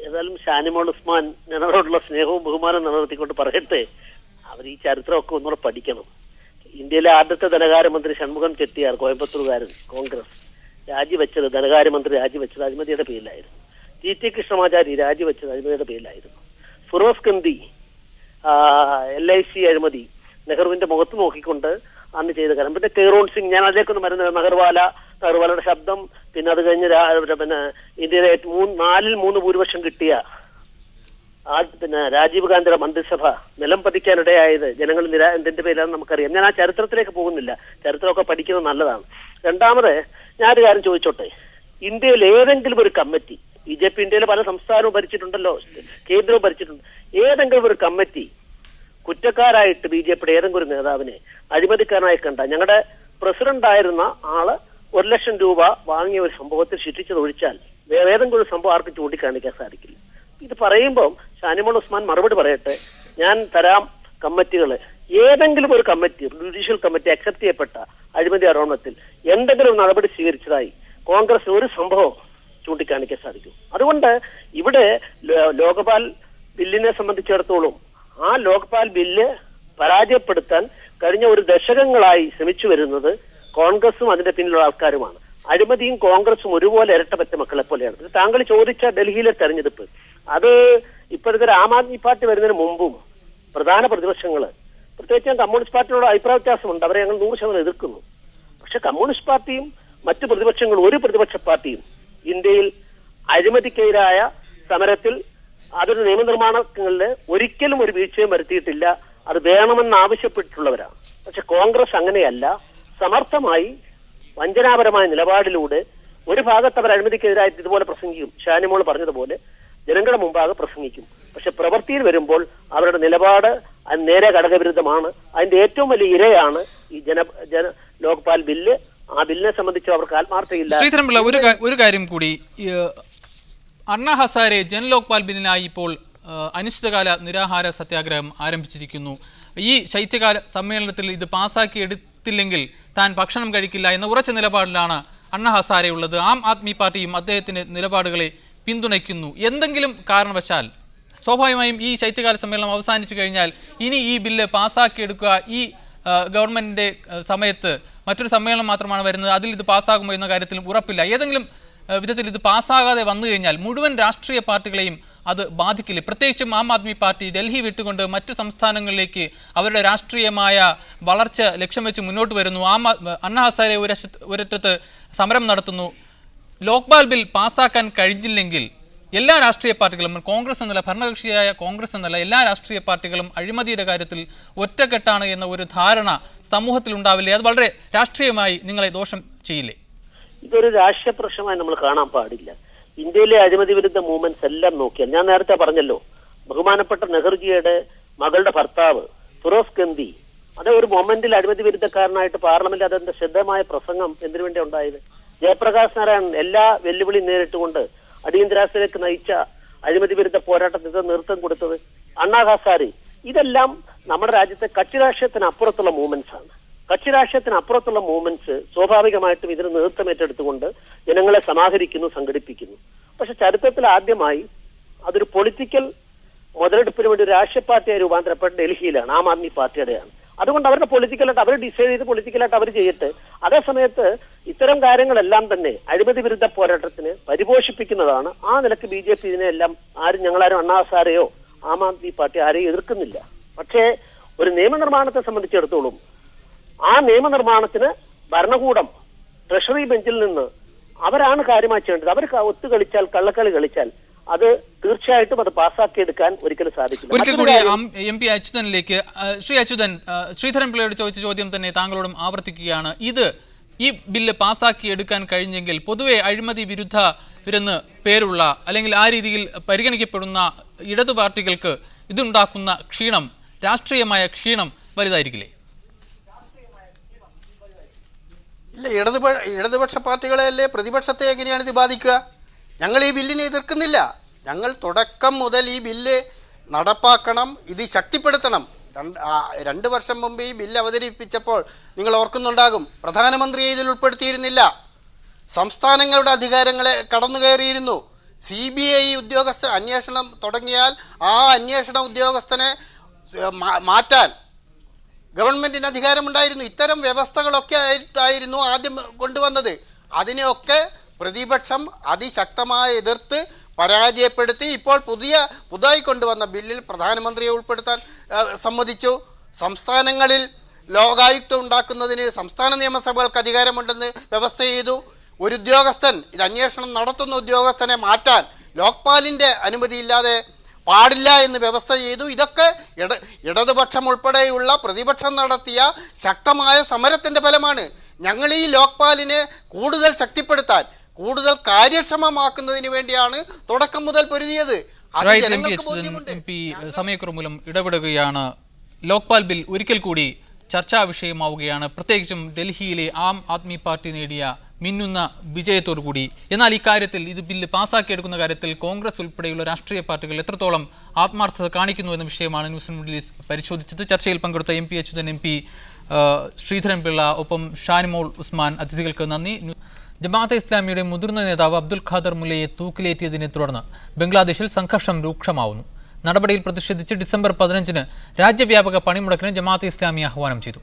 Speaker 5: ഏതായാലും ഷാനിമോൾ ഉസ്മാൻ ഞങ്ങളോടുള്ള സ്നേഹവും ബഹുമാനം നിലനിർത്തിക്കൊണ്ട് പറയട്ടെ, അവർ ഈ ചരിത്രമൊക്കെ ഒന്നുകൂടെ പഠിക്കണം. ഇന്ത്യയിലെ ആദ്യത്തെ ധനകാര്യമന്ത്രി ഷൺമുഖം ചെട്ടിയാർ, കോയമ്പത്തൂർകാരൻ, കോൺഗ്രസ് രാജിവെച്ചത്, ധനകാര്യമന്ത്രി രാജിവെച്ചത് അഴിമതിയുടെ പേരിലായിരുന്നു. TT കൃഷ്ണമാചാരി രാജിവെച്ചത് അഴിമതിയുടെ പേരിലായിരുന്നു. ഫിറോസ് ഗന്ധി LIC അഴിമതി നെഹ്റുവിന്റെ മുഖത്ത് നോക്കിക്കൊണ്ട് അന്ന് ചെയ്ത കാര്യം. പിന്നെ കെയ്റോൺ സിംഗ്, ഞാൻ അതിലേക്കൊന്നും വരുന്നത്, നെഹ്റുവാലയുടെ ശബ്ദം, പിന്നെ അത് കഴിഞ്ഞ് പിന്നെ ഇന്ത്യയിലെ 4-3 ഭൂരിപക്ഷം കിട്ടിയ പിന്നെ രാജീവ് ഗാന്ധിയുടെ മന്ത്രിസഭ നിലം പതിക്കാനിടയായത് ജനങ്ങൾ എന്തിന്റെ പേരിലാണെന്ന് നമുക്കറിയാം. ഞാൻ ആ ചരിത്രത്തിലേക്ക് പോകുന്നില്ല, ചരിത്രമൊക്കെ പഠിക്കുന്നത് നല്ലതാണ്. രണ്ടാമത് ഞാനൊരു കാര്യം ചോദിച്ചോട്ടെ, ഇന്ത്യയിൽ ഏതെങ്കിലും ഒരു കമ്മിറ്റി, BJP ഇന്ത്യയിൽ പല സംസ്ഥാനവും ഭരിച്ചിട്ടുണ്ടല്ലോ, കേന്ദ്രവും ഭരിച്ചിട്ടുണ്ട്, ഏതെങ്കിലും ഒരു കമ്മിറ്റി കുറ്റക്കാരായിട്ട് BJPയുടെ ഏതെങ്കിലും ഒരു നേതാവിനെ അഴിമതിക്കാരനായി കണ്ട, ഞങ്ങളുടെ പ്രസിഡന്റ് ആയിരുന്ന ആള് 1 ലക്ഷം രൂപ വാങ്ങിയ ഒരു സംഭവത്തിൽ ശിക്ഷിച്ചത് ഒഴിച്ചാൽ വേറെ ഏതെങ്കിലും ഒരു സംഭവം ആർക്കും ചൂണ്ടിക്കാണിക്കാൻ സാധിക്കില്ല. ഇത് പറയുമ്പോൾ ഷാനിമോൾ ഉസ്മാൻ മറുപടി പറയട്ടെ, ഞാൻ തരാം കമ്മിറ്റികള്, ഏതെങ്കിലും ഒരു കമ്മിറ്റി, ജുഡീഷ്യൽ കമ്മിറ്റി അക്സെപ്റ്റ് ചെയ്യപ്പെട്ട അഴിമതി ആരോപണത്തിൽ എന്തെങ്കിലും നടപടി സ്വീകരിച്ചതായി കോൺഗ്രസ് ഒരു സംഭവം ചൂണ്ടിക്കാണിക്കാൻ സാധിക്കും. അതുകൊണ്ട് ഇവിടെ ലോക്പാൽ ബില്ലിനെ സംബന്ധിച്ചിടത്തോളം ആ ലോക്പാൽ ബില്ല് പരാജയപ്പെടുത്താൻ കഴിഞ്ഞ ഒരു ദശകങ്ങളായി ശ്രമിച്ചു വരുന്നത് കോൺഗ്രസും അതിന്റെ പിന്നിലുള്ള ആൾക്കാരുമാണ്. അഴിമതിയും കോൺഗ്രസും ഒരുപോലെ ഇരട്ടപ്പറ്റ മക്കളെ പോലെയാണ്. താങ്കൾ ചോദിച്ച ഡൽഹിയിലെ തെരഞ്ഞെടുപ്പ്, അത് ഇപ്പോഴത്തെ ആം ആദ്മി പാർട്ടി വരുന്നതിന് മുമ്പും പ്രധാന പ്രതിപക്ഷങ്ങള്, പ്രത്യേകിച്ച് കമ്മ്യൂണിസ്റ്റ് പാർട്ടിയോട് അഭിപ്രായ വ്യത്യാസമുണ്ട്, അവരെ ഞങ്ങൾ 100% എതിർക്കുന്നു. പക്ഷെ കമ്മ്യൂണിസ്റ്റ് പാർട്ടിയും മറ്റു പ്രതിപക്ഷങ്ങളും, ഒരു പ്രതിപക്ഷ പാർട്ടിയും ഇന്ത്യയിൽ അഴിമതിക്കെതിരായ സമരത്തിൽ അതൊരു നിയമനിർമ്മാണങ്ങളിൽ ഒരിക്കലും ഒരു വീഴ്ചയും വരുത്തിയിട്ടില്ല. അത് വേണമെന്ന് ആവശ്യപ്പെട്ടിട്ടുള്ളവരാണ്. പക്ഷെ കോൺഗ്രസ് അങ്ങനെയല്ല, സമർത്ഥമായി വഞ്ചനാപരമായ നിലപാടിലൂടെ ഒരു ഭാഗത്ത് അവർ അഴിമതിക്കെതിരായിട്ട് ഇതുപോലെ പ്രസംഗിക്കും, ഷാനിമോൾ പറഞ്ഞതുപോലെ ജനങ്ങളുടെ മുമ്പാകെ പ്രസംഗിക്കും. പക്ഷെ പ്രവൃത്തിയിൽ വരുമ്പോൾ അവരുടെ നിലപാട് നേരെ ഘടകവിരുദ്ധമാണ്. അതിന്റെ ഏറ്റവും വലിയ ഇരയാണ് ഈ ലോക്പാൽ ബില്ല്. ആ ബില്ലിനെ സംബന്ധിച്ച് അവർക്ക് ആത്മാർത്ഥയില്ല.
Speaker 1: ശ്രീധരൻപിള്ള, ഒരു കാര്യം കൂടി, അണ്ണാ ഹസാരെ ജൻ ലോക്പാൽ ബില്ലിനായി ഇപ്പോൾ അനിശ്ചിതകാല നിരാഹാര സത്യാഗ്രഹം ആരംഭിച്ചിരിക്കുന്നു. ഈ ശൈത്യകാല സമ്മേളനത്തിൽ ഇത് പാസാക്കി എടുത്തില്ലെങ്കിൽ താൻ ഭക്ഷണം കഴിക്കില്ല എന്ന ഉറച്ച നിലപാടിലാണ് അണ്ണാ ഹസാരെ ഉള്ളത്. ആം ആദ്മി പാർട്ടിയും അദ്ദേഹത്തിന്റെ നിലപാടുകളെ പിന്തുണയ്ക്കുന്നു. എന്തെങ്കിലും കാരണവശാൽ സ്വാഭാവികമായും ഈ ശൈത്യകാല സമ്മേളനം അവസാനിച്ചു കഴിഞ്ഞാൽ ഇനി ഈ ബില്ല് പാസ്സാക്കിയെടുക്കുക, ഈ ഗവൺമെന്റിന്റെ സമയത്ത് മറ്റൊരു സമ്മേളനം മാത്രമാണ് വരുന്നത്, അതിൽ ഇത് പാസ്സാകുമോ എന്ന കാര്യത്തിലും ഉറപ്പില്ല. ഏതെങ്കിലും വിധത്തിൽ ഇത് പാസ്സാകാതെ വന്നു കഴിഞ്ഞാൽ മുഴുവൻ രാഷ്ട്രീയ പാർട്ടികളെയും അത് ബാധിക്കില്ല. പ്രത്യേകിച്ചും ആം ആദ്മി പാർട്ടി ഡൽഹി വിട്ടുകൊണ്ട് മറ്റു സംസ്ഥാനങ്ങളിലേക്ക് അവരുടെ രാഷ്ട്രീയമായ വളർച്ച ലക്ഷ്യം വെച്ച് മുന്നോട്ട് വരുന്നു. അണ്ണാ ഹസാരെ ഒരറ്റത്ത് സമരം നടത്തുന്നു. ലോക്പാൽ ബിൽ പാസ്സാക്കാൻ കഴിഞ്ഞില്ലെങ്കിൽ എല്ലാ രാഷ്ട്രീയ പാർട്ടികളും, കോൺഗ്രസ് എന്നല്ല, ഭരണകക്ഷിയായ കോൺഗ്രസ് എന്നല്ല, എല്ലാ രാഷ്ട്രീയ പാർട്ടികളും അഴിമതിയുടെ കാര്യത്തിൽ ഒറ്റക്കെട്ടാണ് എന്ന ഒരു ധാരണ സമൂഹത്തിൽ ഉണ്ടാവില്ലേ? അത് വളരെ രാഷ്ട്രീയമായി നിങ്ങളെ ദോഷം ചെയ്യില്ലേ?
Speaker 5: ഇതൊരു രാഷ്ട്രീയ പ്രശ്നമായി നമ്മൾ കാണാൻ പാടില്ല. ഇന്ത്യയിലെ അഴിമതി വിരുദ്ധ മൂവ്മെന്റ്സ് എല്ലാം നോക്കിയാൽ, ഞാൻ നേരത്തെ പറഞ്ഞല്ലോ, ബഹുമാനപ്പെട്ട നെഹ്റുജിയുടെ മകളുടെ ഭർത്താവ് ഫിറോസ് ഗന്ധി, അതേ ഒരു മൊമെന്റിൽ അഴിമതി വിരുദ്ധക്കാരനായിട്ട് പാർലമെന്റിൽ അതിന്റെ ശ്രദ്ധമായ പ്രസംഗം എന്തിനു വേണ്ടി ഉണ്ടായത്? ജയപ്രകാശ് നാരായണൻ എല്ലാ വെല്ലുവിളിയും നേരിട്ടുകൊണ്ട് അടിയന്തരാവസ്ഥയിലേക്ക് നയിച്ച അഴിമതി വിരുദ്ധ പോരാട്ടത്തിന് നേതൃത്വം കൊടുത്തത് അണ്ണാ ഹസാരെ. ഇതെല്ലാം നമ്മുടെ രാജ്യത്തെ കക്ഷി രാഷ്ട്രീയത്തിന് അപ്പുറത്തുള്ള മൂവ്മെന്റ്സ് ആണ്. കക്ഷി രാഷ്ട്രീയത്തിന് അപ്പുറത്തുള്ള മൂവ്മെന്റ്സ് സ്വാഭാവികമായിട്ടും ഇതിന് നേതൃത്വം ഏറ്റെടുത്തുകൊണ്ട് ജനങ്ങളെ സമാഹരിക്കുന്നു, സംഘടിപ്പിക്കുന്നു. പക്ഷെ ചരിത്രത്തിൽ ആദ്യമായി അതൊരു പൊളിറ്റിക്കൽ മുതലെടുപ്പിന് വേണ്ടി ഒരു രാഷ്ട്രീയ പാർട്ടിയായി രൂപാന്തരപ്പെട്ട ഡൽഹിയിലാണ്, ആം ആദ്മി പാർട്ടിയുടെയാണ്. അതുകൊണ്ട് അവരുടെ പൊളിറ്റിക്കലായിട്ട് അവർ ഡിസൈഡ് ചെയ്ത് പൊളിറ്റിക്കലായിട്ട് അവർ ചെയ്യട്ടെ. അതേസമയത്ത് ഇത്തരം കാര്യങ്ങളെല്ലാം തന്നെ അഴിമതി വിരുദ്ധ പോരാട്ടത്തിന് പരിപോഷിപ്പിക്കുന്നതാണ്. ആ നിലക്ക് BJP ഇതിനെല്ലാം ഞങ്ങളാരും അണ്ണാ ഹസാരെയോ ആം ആദ്മി പാർട്ടി ആരെയും എതിർക്കുന്നില്ല. പക്ഷേ ഒരു നിയമനിർമ്മാണത്തെ സംബന്ധിച്ചിടത്തോളം ആ നിയമനിർമ്മാണത്തിന് ഭരണകൂടം ട്രഷറി ബെഞ്ചിൽ നിന്ന് അവരാണ് കാര്യമായി ചെയ്യേണ്ടത്. അവർ ഒത്തുകളിച്ചാൽ, കള്ളക്കളി കളിച്ചാൽ അത് തീർച്ചയായിട്ടും അത് പാസ്സാക്കിയെടുക്കാൻ ഒരിക്കലും സാധിക്കില്ല.
Speaker 1: ഒരിക്കൽ കൂടി MP അച്യുതനിലേക്ക്. ശ്രീ അച്യുതൻ, ശ്രീധരൻപിള്ളയോട് ചോദിച്ച ചോദ്യം തന്നെ താങ്കളോടും ആവർത്തിക്കുകയാണ്. ഈ ബില്ല് പാസ്സാക്കി എടുക്കാൻ കഴിഞ്ഞെങ്കിൽ പൊതുവെ അഴിമതി വിരുദ്ധരെന്ന് പേരുള്ള അല്ലെങ്കിൽ ആ രീതിയിൽ പരിഗണിക്കപ്പെടുന്ന ഇടതു പാർട്ടികൾക്ക് ഇതുണ്ടാക്കുന്ന ക്ഷീണം, രാഷ്ട്രീയമായ ക്ഷീണം വലുതായിരിക്കില്ലേ?
Speaker 3: ഇല്ല, ഇടതുപക്ഷ പാർട്ടികളെയല്ലേ, പ്രതിപക്ഷത്തെ എങ്ങനെയാണ് ഇത് ബാധിക്കുക? ഞങ്ങൾ ഈ ബില്ലിനെ എതിർക്കുന്നില്ല. ഞങ്ങൾ തുടക്കം മുതൽ ഈ ബില്ല് നടപ്പാക്കണം, ഇത് ശക്തിപ്പെടുത്തണം. 2 വർഷം മുമ്പ് ഈ ബില്ല് അവതരിപ്പിച്ചപ്പോൾ നിങ്ങൾ ഓർക്കുന്നുണ്ടാകും, പ്രധാനമന്ത്രിയെ ഇതിൽ ഉൾപ്പെടുത്തിയിരുന്നില്ല. സംസ്ഥാനങ്ങളുടെ അധികാരങ്ങളെ കടന്നു കയറിയിരുന്നു. CBI ഉദ്യോഗസ്ഥ അന്വേഷണം തുടങ്ങിയാൽ ആ അന്വേഷണ ഉദ്യോഗസ്ഥനെ മാറ്റാൻ ഗവൺമെന്റിന് അധികാരമുണ്ടായിരുന്നു. ഇത്തരം വ്യവസ്ഥകളൊക്കെ ആയിരുന്നു ആദ്യം കൊണ്ടുവന്നത്. അതിനെയൊക്കെ പ്രതിപക്ഷം അതിശക്തമായി എതിർത്ത് പരാജയപ്പെടുത്തി ഇപ്പോൾ പുതുതായി കൊണ്ടുവന്ന ബില്ലിൽ പ്രധാനമന്ത്രിയെ ഉൾപ്പെടുത്താൻ സമ്മതിച്ചു. സംസ്ഥാനങ്ങളിൽ ലോകായുക്തം ഉണ്ടാക്കുന്നതിന് സംസ്ഥാന നിയമസഭകൾക്ക് അധികാരമുണ്ടെന്ന് വ്യവസ്ഥ ചെയ്തു. ഒരു ഉദ്യോഗസ്ഥൻ, ഇത് അന്വേഷണം നടത്തുന്ന ഉദ്യോഗസ്ഥനെ മാറ്റാൻ ലോക്പാലിൻ്റെ അനുമതിയില്ലാതെ പാടില്ല എന്ന് വ്യവസ്ഥ ചെയ്തു. ഇതൊക്കെ ഇടതുപക്ഷം ഉൾപ്പെടെയുള്ള പ്രതിപക്ഷം നടത്തിയ ശക്തമായ സമരത്തിൻ്റെ ഫലമാണ്. ഞങ്ങൾ ഈ ലോക്പാലിനെ കൂടുതൽ ശക്തിപ്പെടുത്താൻ, കൂടുതൽ കാര്യക്ഷമമാക്കുന്നതിന് വേണ്ടിയാണ് തുടക്കം മുതൽ പൊരുതിയത്.
Speaker 1: സമയക്കുറവ് മൂലം ഇടപെടുകയാണ്. ലോക്പാൽ ബിൽ ഒരിക്കൽ കൂടി ചർച്ചാ വിഷയമാവുകയാണ്, പ്രത്യേകിച്ചും ഡൽഹിയിലെ ആം ആദ്മി പാർട്ടി നേടിയ മിന്നുന്ന വിജയത്തോടുകൂടി. എന്നാൽ ഇക്കാര്യത്തിൽ ഇത് ബില്ല് പാസ്സാക്കിയെടുക്കുന്ന കാര്യത്തിൽ കോൺഗ്രസ് ഉൾപ്പെടെയുള്ള രാഷ്ട്രീയ പാർട്ടികൾ എത്രത്തോളം ആത്മാർത്ഥത കാണിക്കുന്നു എന്ന വിഷയമാണ് ന്യൂസ് മിഡിൽ ഈസ്റ്റ് പരിശോധിച്ചത്. ചർച്ചയിൽ പങ്കെടുത്ത MP അച്യുതൻ, MP ശ്രീധരൻപിള്ള, ഒപ്പം ഷാനിമോൾ ഉസ്മാൻ, അതിഥികൾക്ക് നന്ദി. ജമാഅത്തെ ഇസ്ലാമിയുടെ മുതിർന്ന നേതാവ് അബ്ദുൽ ഖാദർ മുല്ലയെ തൂക്കിലേറ്റിയതിനെ തുടർന്ന് ബംഗ്ലാദേശിൽ സംഘർഷം രൂക്ഷമാവുന്നു. നടപടിയിൽ പ്രതിഷേധിച്ച് ഡിസംബർ 15-ന് രാജ്യവ്യാപക പണിമുടക്കിന് ജമാഅത്തെ ഇസ്ലാമി ആഹ്വാനം ചെയ്തു.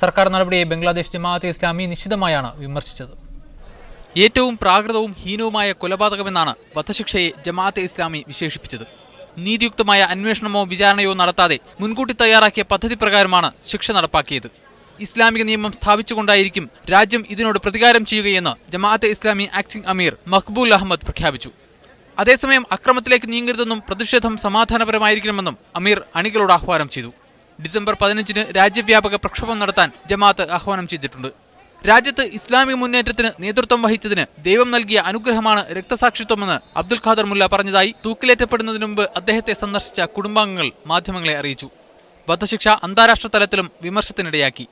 Speaker 1: സർക്കാർ നടപടിയെ ബംഗ്ലാദേശ് ജമാഅത്തെ ഇസ്ലാമി നിശിതമായാണ് വിമർശിച്ചത്. ഏറ്റവും പ്രാകൃതവും ഹീനവുമായ കൊലപാതകമെന്നാണ് വധശിക്ഷയെ ജമാഅത്തെ ഇസ്ലാമി വിശേഷിപ്പിച്ചത്. നീതിയുക്തമായ അന്വേഷണമോ വിചാരണയോ നടത്താതെ മുൻകൂട്ടി തയ്യാറാക്കിയ പദ്ധതി പ്രകാരമാണ് ശിക്ഷ നടപ്പാക്കിയത്. ഇസ്ലാമിക നിയമം സ്ഥാപിച്ചുകൊണ്ടായിരിക്കും രാജ്യം ഇതിനോട് പ്രതികാരം ചെയ്യുകയെന്ന് ജമാഅത്തെ ഇസ്ലാമി ആക്ടിംഗ് അമീർ മഖ്ബൂൽ അഹമ്മദ് പ്രഖ്യാപിച്ചു. അതേസമയം അക്രമത്തിലേക്ക് നീങ്ങരുതെന്നും പ്രതിഷേധം സമാധാനപരമായിരിക്കണമെന്നും അമീർ അണികളോട് ആഹ്വാനം ചെയ്തു. ഡിസംബർ 15-ന് രാജ്യവ്യാപക പ്രക്ഷോഭം നടത്താൻ ജമാഅത്ത് ആഹ്വാനം ചെയ്തിട്ടുണ്ട്. രാജ്യത്ത് ഇസ്ലാമിക മുന്നേറ്റത്തിന് നേതൃത്വം വഹിച്ചതിന് ദൈവം നൽകിയ അനുഗ്രഹമാണ് രക്തസാക്ഷിത്വമെന്ന് അബ്ദുൽ ഖാദർ മുല്ല പറഞ്ഞതായി തൂക്കിലേറ്റപ്പെടുന്നതിന് മുമ്പ് അദ്ദേഹത്തെ സന്ദർശിച്ച കുടുംബാംഗങ്ങൾ മാധ്യമങ്ങളെ അറിയിച്ചു. വധശിക്ഷ അന്താരാഷ്ട്ര തലത്തിലും വിമർശനത്തിനിടയാക്കി.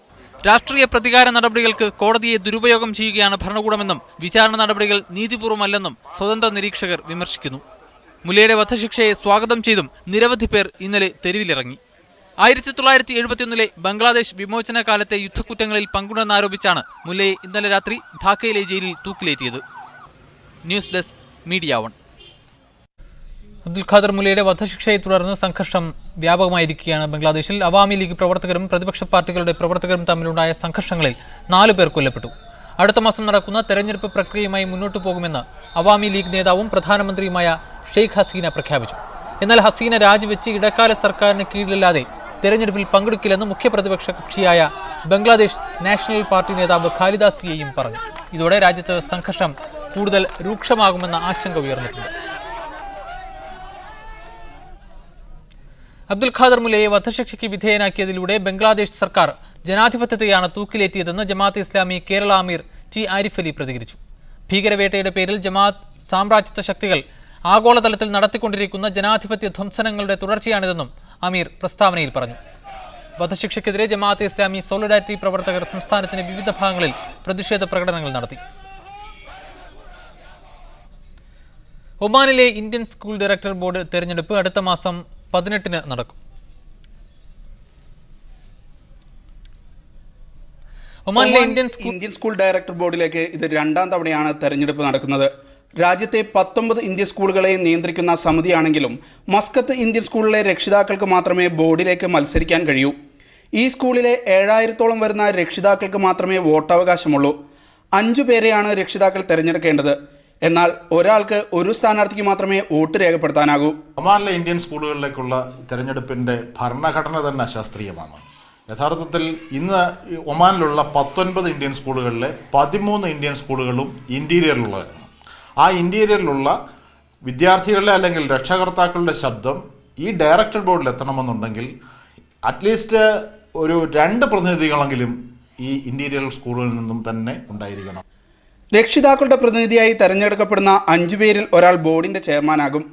Speaker 1: രാഷ്ട്രീയ പ്രതികാര നടപടികൾക്ക് കോടതിയെ ദുരുപയോഗം ചെയ്യുകയാണ് ഭരണകൂടമെന്നും വിചാരണ നടപടികൾ നീതിപൂർവമല്ലെന്നും സ്വതന്ത്ര നിരീക്ഷകർ വിമർശിക്കുന്നു. മുല്ലയുടെ വധശിക്ഷയെ സ്വാഗതം ചെയ്തും നിരവധി പേർ ഇന്നലെ തെരുവിലിറങ്ങി. 1971 ബംഗ്ലാദേശ് വിമോചന കാലത്തെ യുദ്ധക്കുറ്റങ്ങളിൽ പങ്കുണ്ടെന്നാരോപിച്ചാണ് മുല്ലയെ ഇന്നലെ രാത്രി ധാക്കയിലെ ജയിലിൽ തൂക്കിലേറ്റിയത്. News desk media 1. Abdul Khader മുല്ലയുടെ വധശിക്ഷയെ തുടർന്ന് സംഘർഷം വ്യാപകമായിരിക്കുകയാണ് ബംഗ്ലാദേശിൽ. അവാമി ലീഗ് പ്രവർത്തകരും പ്രതിപക്ഷ പാർട്ടികളുടെ പ്രവർത്തകരും തമ്മിലുണ്ടായ സംഘർഷങ്ങളിൽ 4 പേർ കൊല്ലപ്പെട്ടു. അടുത്ത മാസം നടക്കുന്ന തെരഞ്ഞെടുപ്പ് പ്രക്രിയയുമായി മുന്നോട്ടു പോകുമെന്ന് അവാമി ലീഗ് നേതാവും പ്രധാനമന്ത്രിയുമായ ഷെയ്ഖ് ഹസീന പ്രഖ്യാപിച്ചു. എന്നാൽ ഹസീന രാജിവെച്ച് ഇടക്കാല സർക്കാരിന് കീഴിലല്ലാതെ തെരഞ്ഞെടുപ്പിൽ പങ്കെടുക്കില്ലെന്ന് മുഖ്യ പ്രതിപക്ഷ കക്ഷിയായ ബംഗ്ലാദേശ് നാഷണൽ പാർട്ടി നേതാവ് ഖാലിദ സിയയും പറഞ്ഞു. ഇതോടെ രാജ്യത്ത് സംഘർഷം കൂടുതൽ രൂക്ഷമാകുമെന്ന ആശങ്ക ഉയർന്നിട്ടുണ്ട്. അബ്ദുൽ ഖാദർ മുല്ലയെ വധശിക്ഷയ്ക്ക് വിധേയനാക്കിയതിലൂടെ ബംഗ്ലാദേശ് സർക്കാർ ജനാധിപത്യത്തെയാണ് തൂക്കിലേറ്റിയതെന്ന് ജമാഅത്ത് ഇസ്ലാമി കേരള അമീർ ടി ആരിഫ് അലി പ്രതികരിച്ചു. ഭീകരവേട്ടയുടെ പേരിൽ ജമാഅത്ത് സാമ്രാജ്യത്വ ശക്തികൾ ആഗോളതലത്തിൽ നടത്തിക്കൊണ്ടിരിക്കുന്ന ജനാധിപത്യ ധ്വംസനങ്ങളുടെ തുടർച്ചയാണിതെന്നും അമീർ പ്രസ്താവനയിൽ പറഞ്ഞു. വധശിക്ഷയ്ക്കെതിരെ ജമാഅത്തെ ഇസ്ലാമി സോളിഡാരിറ്റി പ്രവർത്തകർ സംസ്ഥാനത്തിന്റെ വിവിധ ഭാഗങ്ങളിൽ പ്രതിഷേധ പ്രകടനങ്ങൾ നടത്തി. ഒമാനിലെ ഇന്ത്യൻ സ്കൂൾ ഡയറക്ടർ ബോർഡ് തെരഞ്ഞെടുപ്പ് അടുത്ത മാസം 18 നടക്കും. ഒമാനിലെ
Speaker 6: ഇന്ത്യൻ സ്കൂൾ ഡയറക്ടർ ബോർഡിലേക്ക് ഇത് 2ാം തവണയാണ് തെരഞ്ഞെടുപ്പ് നടക്കുന്നത്. രാജ്യത്തെ 19 ഇന്ത്യൻ സ്കൂളുകളെ നിയന്ത്രിക്കുന്ന സമിതിയാണെങ്കിലും മസ്കത്ത് ഇന്ത്യൻ സ്കൂളിലെ രക്ഷിതാക്കൾക്ക് മാത്രമേ ബോർഡിലേക്ക് മത്സരിക്കാൻ കഴിയൂ. ഈ സ്കൂളിലെ 7000-ഓളം വരുന്ന രക്ഷിതാക്കൾക്ക് മാത്രമേ വോട്ടവകാശമുള്ളൂ. 5 പേരെയാണ് രക്ഷിതാക്കൾ തിരഞ്ഞെടുക്കേണ്ടത്. എന്നാൽ ഒരാൾക്ക് ഒരു സ്ഥാനാർത്ഥിക്ക് മാത്രമേ വോട്ട് രേഖപ്പെടുത്താനാകൂ.
Speaker 7: ഒമാനിലെ ഇന്ത്യൻ സ്കൂളുകളിലേക്കുള്ള തെരഞ്ഞെടുപ്പിൻ്റെ ഭരണഘടന തന്നെ അശാസ്ത്രീയമാണ്. യഥാർത്ഥത്തിൽ ഇന്ന് ഒമാനിലുള്ള 19 ഇന്ത്യൻ സ്കൂളുകളിലെ 13 ഇന്ത്യൻ സ്കൂളുകളും ഇൻറ്റീരിയറിലുള്ളതാണ്. ആ ഇൻറ്റീരിയറിലുള്ള വിദ്യാർത്ഥികളുടെ അല്ലെങ്കിൽ രക്ഷകർത്താക്കളുടെ ശബ്ദം ഈ ഡയറക്ടർ ബോർഡിൽ എത്തണമെന്നുണ്ടെങ്കിൽ അറ്റ്ലീസ്റ്റ് ഒരു 2 പ്രതിനിധികളെങ്കിലും ഈ ഇൻറ്റീരിയർ സ്കൂളുകളിൽ നിന്നും തന്നെ ഉണ്ടായിരിക്കണം.
Speaker 6: രക്ഷിതാക്കളുടെ പ്രതിനിധിയായി തെരഞ്ഞെടുക്കപ്പെടുന്ന 5 പേരിൽ ഒരാൾ ബോർഡിൻ്റെ ചെയർമാനാകും.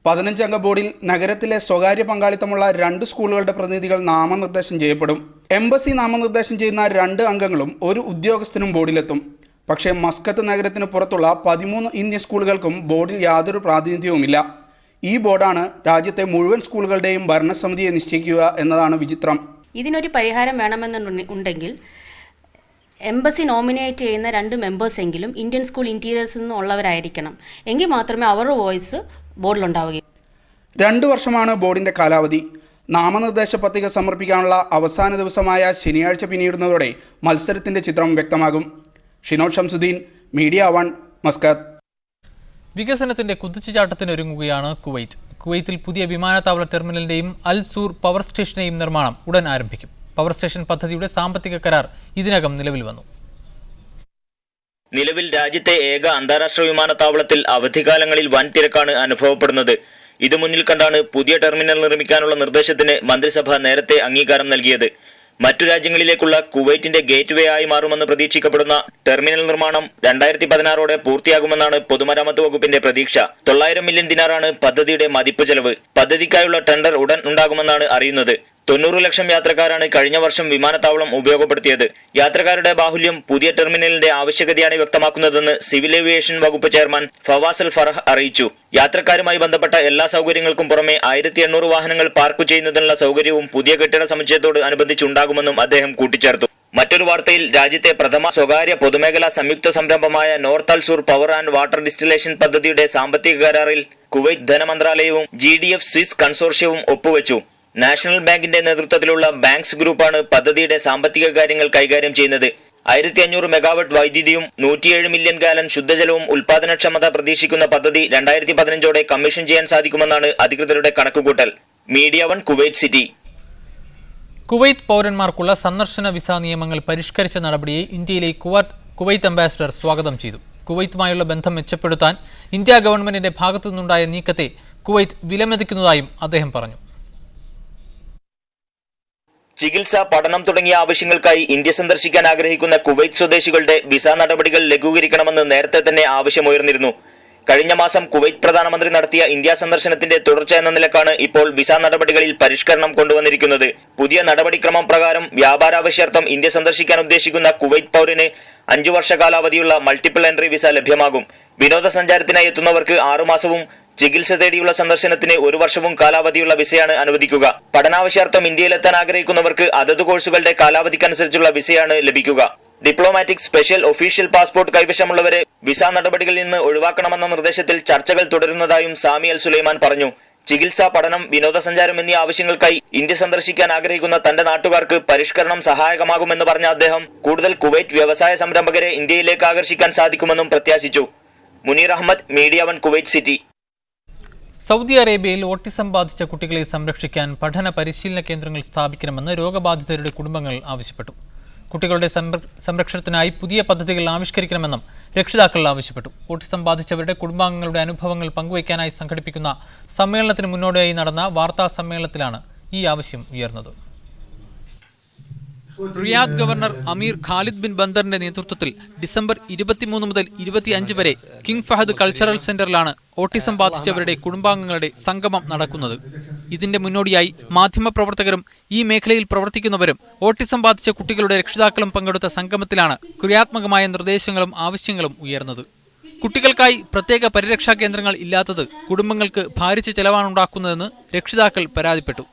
Speaker 6: 15 അംഗ ബോർഡിൽ നഗരത്തിലെ സ്വകാര്യ പങ്കാളിത്തമുള്ള 2 സ്കൂളുകളുടെ പ്രതിനിധികൾ നാമനിർദ്ദേശം ചെയ്യപ്പെടും. എംബസി നാമനിർദ്ദേശം ചെയ്യുന്ന 2 അംഗങ്ങളും ഒരു ഉദ്യോഗസ്ഥനും ബോർഡിലെത്തും. പക്ഷേ മസ്കത്ത് നഗരത്തിന് പുറത്തുള്ള 13 ഇന്ത്യൻ സ്കൂളുകൾക്കും ബോർഡിൽ യാതൊരു പ്രാതിനിധ്യവുമില്ല. ഈ ബോർഡാണ് രാജ്യത്തെ മുഴുവൻ സ്കൂളുകളുടെയും ഭരണസമിതിയെ നിശ്ചയിക്കുക എന്നതാണ് വിചിത്രം.
Speaker 8: ഇതിനൊരു പരിഹാരം വേണമെന്നുണ്ടെങ്കിൽ എംബസി നോമിനേറ്റ് ചെയ്യുന്ന 2 മെമ്പേഴ്സെങ്കിലും ഇന്ത്യൻ സ്കൂൾ ഇൻറ്റീരിയേഴ്സിൽ നിന്നുള്ളവരായിരിക്കണം. എങ്കിൽ മാത്രമേ അവരുടെ വോയിസ് ബോർഡിലുണ്ടാവുകയും.
Speaker 6: 2 വർഷമാണ് ബോർഡിൻ്റെ കാലാവധി. നാമനിർദ്ദേശ പത്രിക സമർപ്പിക്കാനുള്ള അവസാന ദിവസമായ ശനിയാഴ്ച പിന്നിടുന്നതോടെ മത്സരത്തിൻ്റെ ചിത്രം വ്യക്തമാകും. Shinod Shamsuddeen, media 1, Muscat.
Speaker 1: വികസനത്തിന്റെ കുതിച്ചുചാട്ടത്തിനൊരുങ്ങുകയാണ് കുവൈറ്റ്. കുവൈത്തിൽ പുതിയ വിമാനത്താവള ടെർമിനലിന്റെയും അൽ സൂർ പവർ സ്റ്റേഷന്റെയും നിർമ്മാണം ഉടൻ ആരംഭിക്കും. പവർ സ്റ്റേഷൻ പദ്ധതിയുടെ സാമ്പത്തിക കരാർ ഇതിനകം നിലവിൽ വന്നു.
Speaker 9: നിലവിൽ രാജ്യത്തെ ഏക അന്താരാഷ്ട്ര വിമാനത്താവളത്തിൽ അവധിക്കാലങ്ങളിൽ വൻ തിരക്കാണ് അനുഭവപ്പെടുന്നത്. ഇത് മുന്നിൽ കണ്ടാണ് പുതിയ ടെർമിനൽ നിർമ്മിക്കാനുള്ള നിർദ്ദേശത്തിന് മന്ത്രിസഭ നേരത്തെ അംഗീകാരം നൽകിയത്. മറ്റു രാജ്യങ്ങളിലേക്കുള്ള കുവൈറ്റിന്റെ ഗേറ്റ് വേ ആയി മാറുമെന്ന് പ്രതീക്ഷിക്കപ്പെടുന്ന ടെർമിനൽ നിർമ്മാണം 2016 പൂർത്തിയാകുമെന്നാണ് പൊതുമരാമത്ത് വകുപ്പിന്റെ പ്രതീക്ഷ. 900 മില്യൺ ദിനാറാണ് പദ്ധതിയുടെ മതിപ്പ് ചെലവ്. പദ്ധതിക്കായുള്ള ടെൻഡർ ഉടൻ ഉണ്ടാകുമെന്നാണ് അറിയുന്നത്. 90 ലക്ഷം യാത്രക്കാരാണ് കഴിഞ്ഞ വർഷം വിമാനത്താവളം ഉപയോഗപ്പെടുത്തിയത്. യാത്രക്കാരുടെ ബാഹുല്യം പുതിയ ടെർമിനലിന്റെ ആവശ്യകതയാണ് വ്യക്തമാക്കുന്നതെന്ന് സിവിൽ ഏവിയേഷൻ വകുപ്പ് ചെയർമാൻ ഫവാസൽ ഫറഹ് അറിയിച്ചു. യാത്രക്കാരുമായി ബന്ധപ്പെട്ട എല്ലാ സൗകര്യങ്ങൾക്കും പുറമെ 1800 വാഹനങ്ങൾ പാർക്ക് ചെയ്യുന്നതിനുള്ള സൗകര്യവും പുതിയ കെട്ടിട സമുച്ചയത്തോട് അനുബന്ധിച്ചുണ്ടാകുമെന്നും അദ്ദേഹം കൂട്ടിച്ചേർത്തു. മറ്റൊരു വാർത്തയിൽ രാജ്യത്തെ പ്രഥമ സ്വകാര്യ പൊതുമേഖലാ സംയുക്ത സംരംഭമായ north Al Zour power and water distillation പദ്ധതിയുടെ സാമ്പത്തിക കരാറിൽ കുവൈറ്റ് ധനമന്ത്രാലയവും GDF സ്വിസ് കൺസോർഷ്യവും ഒപ്പുവെച്ചു. നാഷണൽ ബാങ്കിന്റെ നേതൃത്വത്തിലുള്ള ബാങ്ക്സ് ഗ്രൂപ്പാണ് പദ്ധതിയുടെ സാമ്പത്തിക കാര്യങ്ങൾ കൈകാര്യം ചെയ്യുന്നത്. 1500 മെഗാവാട്ട് വൈദ്യുതിയും 107 മില്യൺ ഗാലൻ ശുദ്ധജലവും ഉൽപാദനക്ഷമത പ്രതീക്ഷിക്കുന്ന പദ്ധതി 2015 കമ്മീഷൻ ചെയ്യാൻ സാധിക്കുമെന്നാണ് അധികൃതരുടെ കണക്കുകൂട്ടൽ. Media 1, Kuwait city.
Speaker 1: കുവൈത്ത് പൗരന്മാർക്കുള്ള സന്ദർശന വിസ നിയമങ്ങൾ പരിഷ്കരിച്ച നടപടിയെ ഇന്ത്യയിലെ കുവൈത്ത് അംബാസിഡർ സ്വാഗതം ചെയ്തു. കുവൈത്തുമായുള്ള ബന്ധം മെച്ചപ്പെടുത്താൻ ഇന്ത്യ ഗവൺമെന്റിന്റെ ഭാഗത്തുനിന്നുണ്ടായ നീക്കത്തെ കുവൈത്ത് വിലമതിക്കുന്നതായും അദ്ദേഹം പറഞ്ഞു.
Speaker 9: ചികിത്സ, പഠനം തുടങ്ങിയ ആവശ്യങ്ങൾക്കായി ഇന്ത്യ സന്ദർശിക്കാൻ ആഗ്രഹിക്കുന്ന കുവൈറ്റ് സ്വദേശികളുടെ വിസ നടപടികൾ ലഘൂകരിക്കണമെന്ന് നേരത്തെ തന്നെ ആവശ്യമുയർന്നിരുന്നു. കഴിഞ്ഞ മാസം കുവൈറ്റ് പ്രധാനമന്ത്രി നടത്തിയ ഇന്ത്യ സന്ദർശനത്തിന്റെ തുടർച്ച എന്ന നിലക്കാണ് ഇപ്പോൾ വിസ നടപടികളിൽ പരിഷ്കരണം കൊണ്ടുവന്നിരിക്കുന്നത്. പുതിയ നടപടിക്രമം പ്രകാരം വ്യാപാരാവശ്യാർത്ഥം ഇന്ത്യ സന്ദർശിക്കാൻ ഉദ്ദേശിക്കുന്ന കുവൈറ്റ് പൗരന് 5 വർഷ കാലാവധിയുള്ള മൾട്ടിപ്പിൾ എൻട്രി വിസ ലഭ്യമാകും. വിനോദസഞ്ചാരത്തിനായി എത്തുന്നവർക്ക് 6 മാസവും ചികിത്സ തേടിയുള്ള സന്ദർശനത്തിന് 1 വർഷവും കാലാവധിയുള്ള വിസയാണ് അനുവദിക്കുക. പഠനാവശ്യാർത്ഥം ഇന്ത്യയിലെത്താൻ ആഗ്രഹിക്കുന്നവർക്ക് അതത് കോഴ്സുകളുടെ കാലാവധിക്കനുസരിച്ചുള്ള വിസയാണ് ലഭിക്കുക. ഡിപ്ലോമാറ്റിക്, സ്പെഷ്യൽ, ഒഫീഷ്യൽ പാസ്പോർട്ട് കൈവശമുള്ളവരെ വിസ നടപടികളിൽ നിന്ന് ഒഴിവാക്കണമെന്ന നിർദ്ദേശത്തിൽ ചർച്ചകൾ തുടരുന്നതായും സാമി അൽ സുലൈമാൻ പറഞ്ഞു. ചികിത്സ, പഠനം, വിനോദസഞ്ചാരം എന്നീ ആവശ്യങ്ങൾക്കായി ഇന്ത്യ സന്ദർശിക്കാൻ ആഗ്രഹിക്കുന്ന തന്റെ നാട്ടുകാർക്ക് പരിഷ്കരണം സഹായകമാകുമെന്ന് പറഞ്ഞ അദ്ദേഹം കൂടുതൽ കുവൈറ്റ് വ്യവസായ സംരംഭകരെ ഇന്ത്യയിലേക്ക് ആകർഷിക്കാൻ സാധിക്കുമെന്നും പ്രത്യാശിച്ചു. Muneer Ahmed, media 1, Kuwait city.
Speaker 1: Saudi അറേബ്യയിൽ ഓട്ടിസം ബാധിച്ച കുട്ടികളെ സംരക്ഷിക്കാൻ പഠന പരിശീലന കേന്ദ്രങ്ങൾ സ്ഥാപിക്കണമെന്ന് രോഗബാധിതരുടെ കുടുംബങ്ങൾ ആവശ്യപ്പെട്ടു. കുട്ടികളുടെ സംരക്ഷണത്തിനായി പുതിയ പദ്ധതികൾ ആവിഷ്കരിക്കണമെന്നും രക്ഷിതാക്കൾ ആവശ്യപ്പെട്ടു. ഓട്ടിസം ബാധിച്ചവരുടെ കുടുംബാംഗങ്ങളുടെ അനുഭവങ്ങൾ പങ്കുവയ്ക്കാനായി സംഘടിപ്പിക്കുന്ന സമ്മേളനത്തിന് മുന്നോടിയായി നടന്ന വാർത്താ സമ്മേളനത്തിലാണ് ഈ ആവശ്യം ഉയർന്നത്. Riyadh governor Amir Khalid bin ബന്ദറിന്റെ നേതൃത്വത്തിൽ ഡിസംബർ 23 മുതൽ 25 വരെ കിങ് ഫഹദ് കൾച്ചറൽ സെന്ററിലാണ് ഓട്ടിസം ബാധിച്ചവരുടെ കുടുംബാംഗങ്ങളുടെ സംഗമം നടക്കുന്നത്. ഇതിന്റെ മുന്നോടിയായി മാധ്യമപ്രവർത്തകരും ഈ മേഖലയിൽ പ്രവർത്തിക്കുന്നവരും ഓട്ടിസം ബാധിച്ച കുട്ടികളുടെ രക്ഷിതാക്കളും പങ്കെടുത്ത സംഗമത്തിലാണ് ക്രിയാത്മകമായ നിർദ്ദേശങ്ങളും ആവശ്യങ്ങളും ഉയർന്നത്. കുട്ടികൾക്കായി പ്രത്യേക പരിരക്ഷാ കേന്ദ്രങ്ങൾ ഇല്ലാത്തത് കുടുംബങ്ങൾക്ക് ഭാരിച്ച ചെലവാണുണ്ടാക്കുന്നതെന്ന് രക്ഷിതാക്കൾ പരാതിപ്പെട്ടു.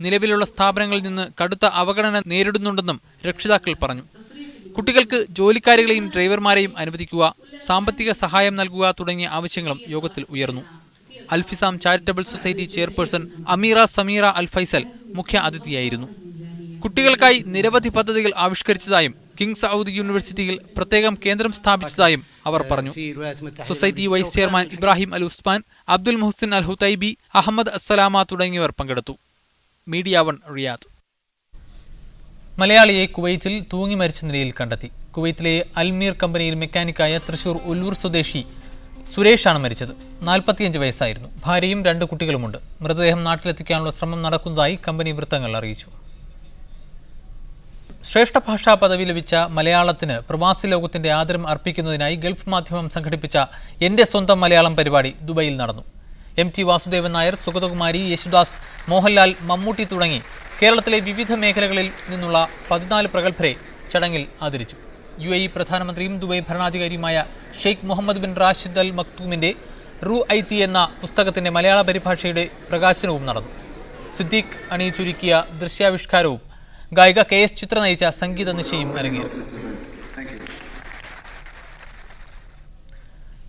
Speaker 1: നിലവിലുള്ള സ്ഥാപനങ്ങളിൽ നിന്ന് കടുത്ത അവഗണന നേരിടുന്നുണ്ടെന്നും രക്ഷിതാക്കൾ പറഞ്ഞു. കുട്ടികൾക്ക് ജോലിക്കാരികളെയും ഡ്രൈവർമാരെയും അനുവദിക്കുക, സാമ്പത്തിക സഹായം നൽകുക തുടങ്ങിയ ആവശ്യങ്ങളും യോഗത്തിൽ ഉയർന്നു. Alfisam charitable society chairperson Ameera Sameera Al Faisal മുഖ്യ അതിഥിയായിരുന്നു. കുട്ടികൾക്കായി നിരവധി പദ്ധതികൾ ആവിഷ്കരിച്ചതായും കിങ് സൗദ് യൂണിവേഴ്സിറ്റിയിൽ പ്രത്യേകം കേന്ദ്രം സ്ഥാപിച്ചതായും അവർ പറഞ്ഞു. സൊസൈറ്റി വൈസ് ചെയർമാൻ ഇബ്രാഹിം അൽ ഉസ്മാൻ, അബ്ദുൽ മുഹ്സിൻ അൽ ഹുതൈബി, അഹമ്മദ് അസ്സലാമ തുടങ്ങിയവർ പങ്കെടുത്തു. Media 1, Riyadh. മലയാളിയെ കുവൈറ്റിൽ തൂങ്ങി മരിച്ച നിലയിൽ കണ്ടെത്തി. കുവൈറ്റിലെ അൽമീർ കമ്പനിയിൽ മെക്കാനിക്കായ തൃശൂർ ഉല്ലൂർ സ്വദേശി സുരേഷാണ് മരിച്ചത്. 45 വയസ്സായിരുന്നു. ഭാര്യയും 2 കുട്ടികളുമുണ്ട്. മൃതദേഹം നാട്ടിലെത്തിക്കാനുള്ള ശ്രമം നടക്കുന്നതായി കമ്പനി വൃത്തങ്ങൾ അറിയിച്ചു. ശ്രേഷ്ഠ ഭാഷാ പദവി ലഭിച്ച മലയാളത്തിന് പ്രവാസി ലോകത്തിന്റെ ആദരം അർപ്പിക്കുന്നതിനായി ഗൾഫ് മാധ്യമം സംഘടിപ്പിച്ച എന്റെ സ്വന്തം മലയാളം പരിപാടി ദുബൈയിൽ നടന്നു. MT വാസുദേവൻ നായർ, സുഗതകുമാരി, യേശുദാസ്, മോഹൻലാൽ, മമ്മൂട്ടി തുടങ്ങി കേരളത്തിലെ വിവിധ മേഖലകളിൽ നിന്നുള്ള 14 പ്രഗത്ഭരെ ചടങ്ങിൽ ആദരിച്ചു. UAE പ്രധാനമന്ത്രിയും ദുബൈ ഭരണാധികാരിയുമായ Sheikh Mohammed bin Rashid Al മക്തൂമിന്റെ റൂ ഐത്തി എന്ന പുസ്തകത്തിന്റെ മലയാള പരിഭാഷയുടെ പ്രകാശനവും നടന്നു. സിദ്ദീഖ് അണിയിച്ചൊരുക്കിയ ദൃശ്യാവിഷ്കാരവും ഗായിക KS ചിത്ര നയിച്ച സംഗീത നിശയും അരങ്ങേറി.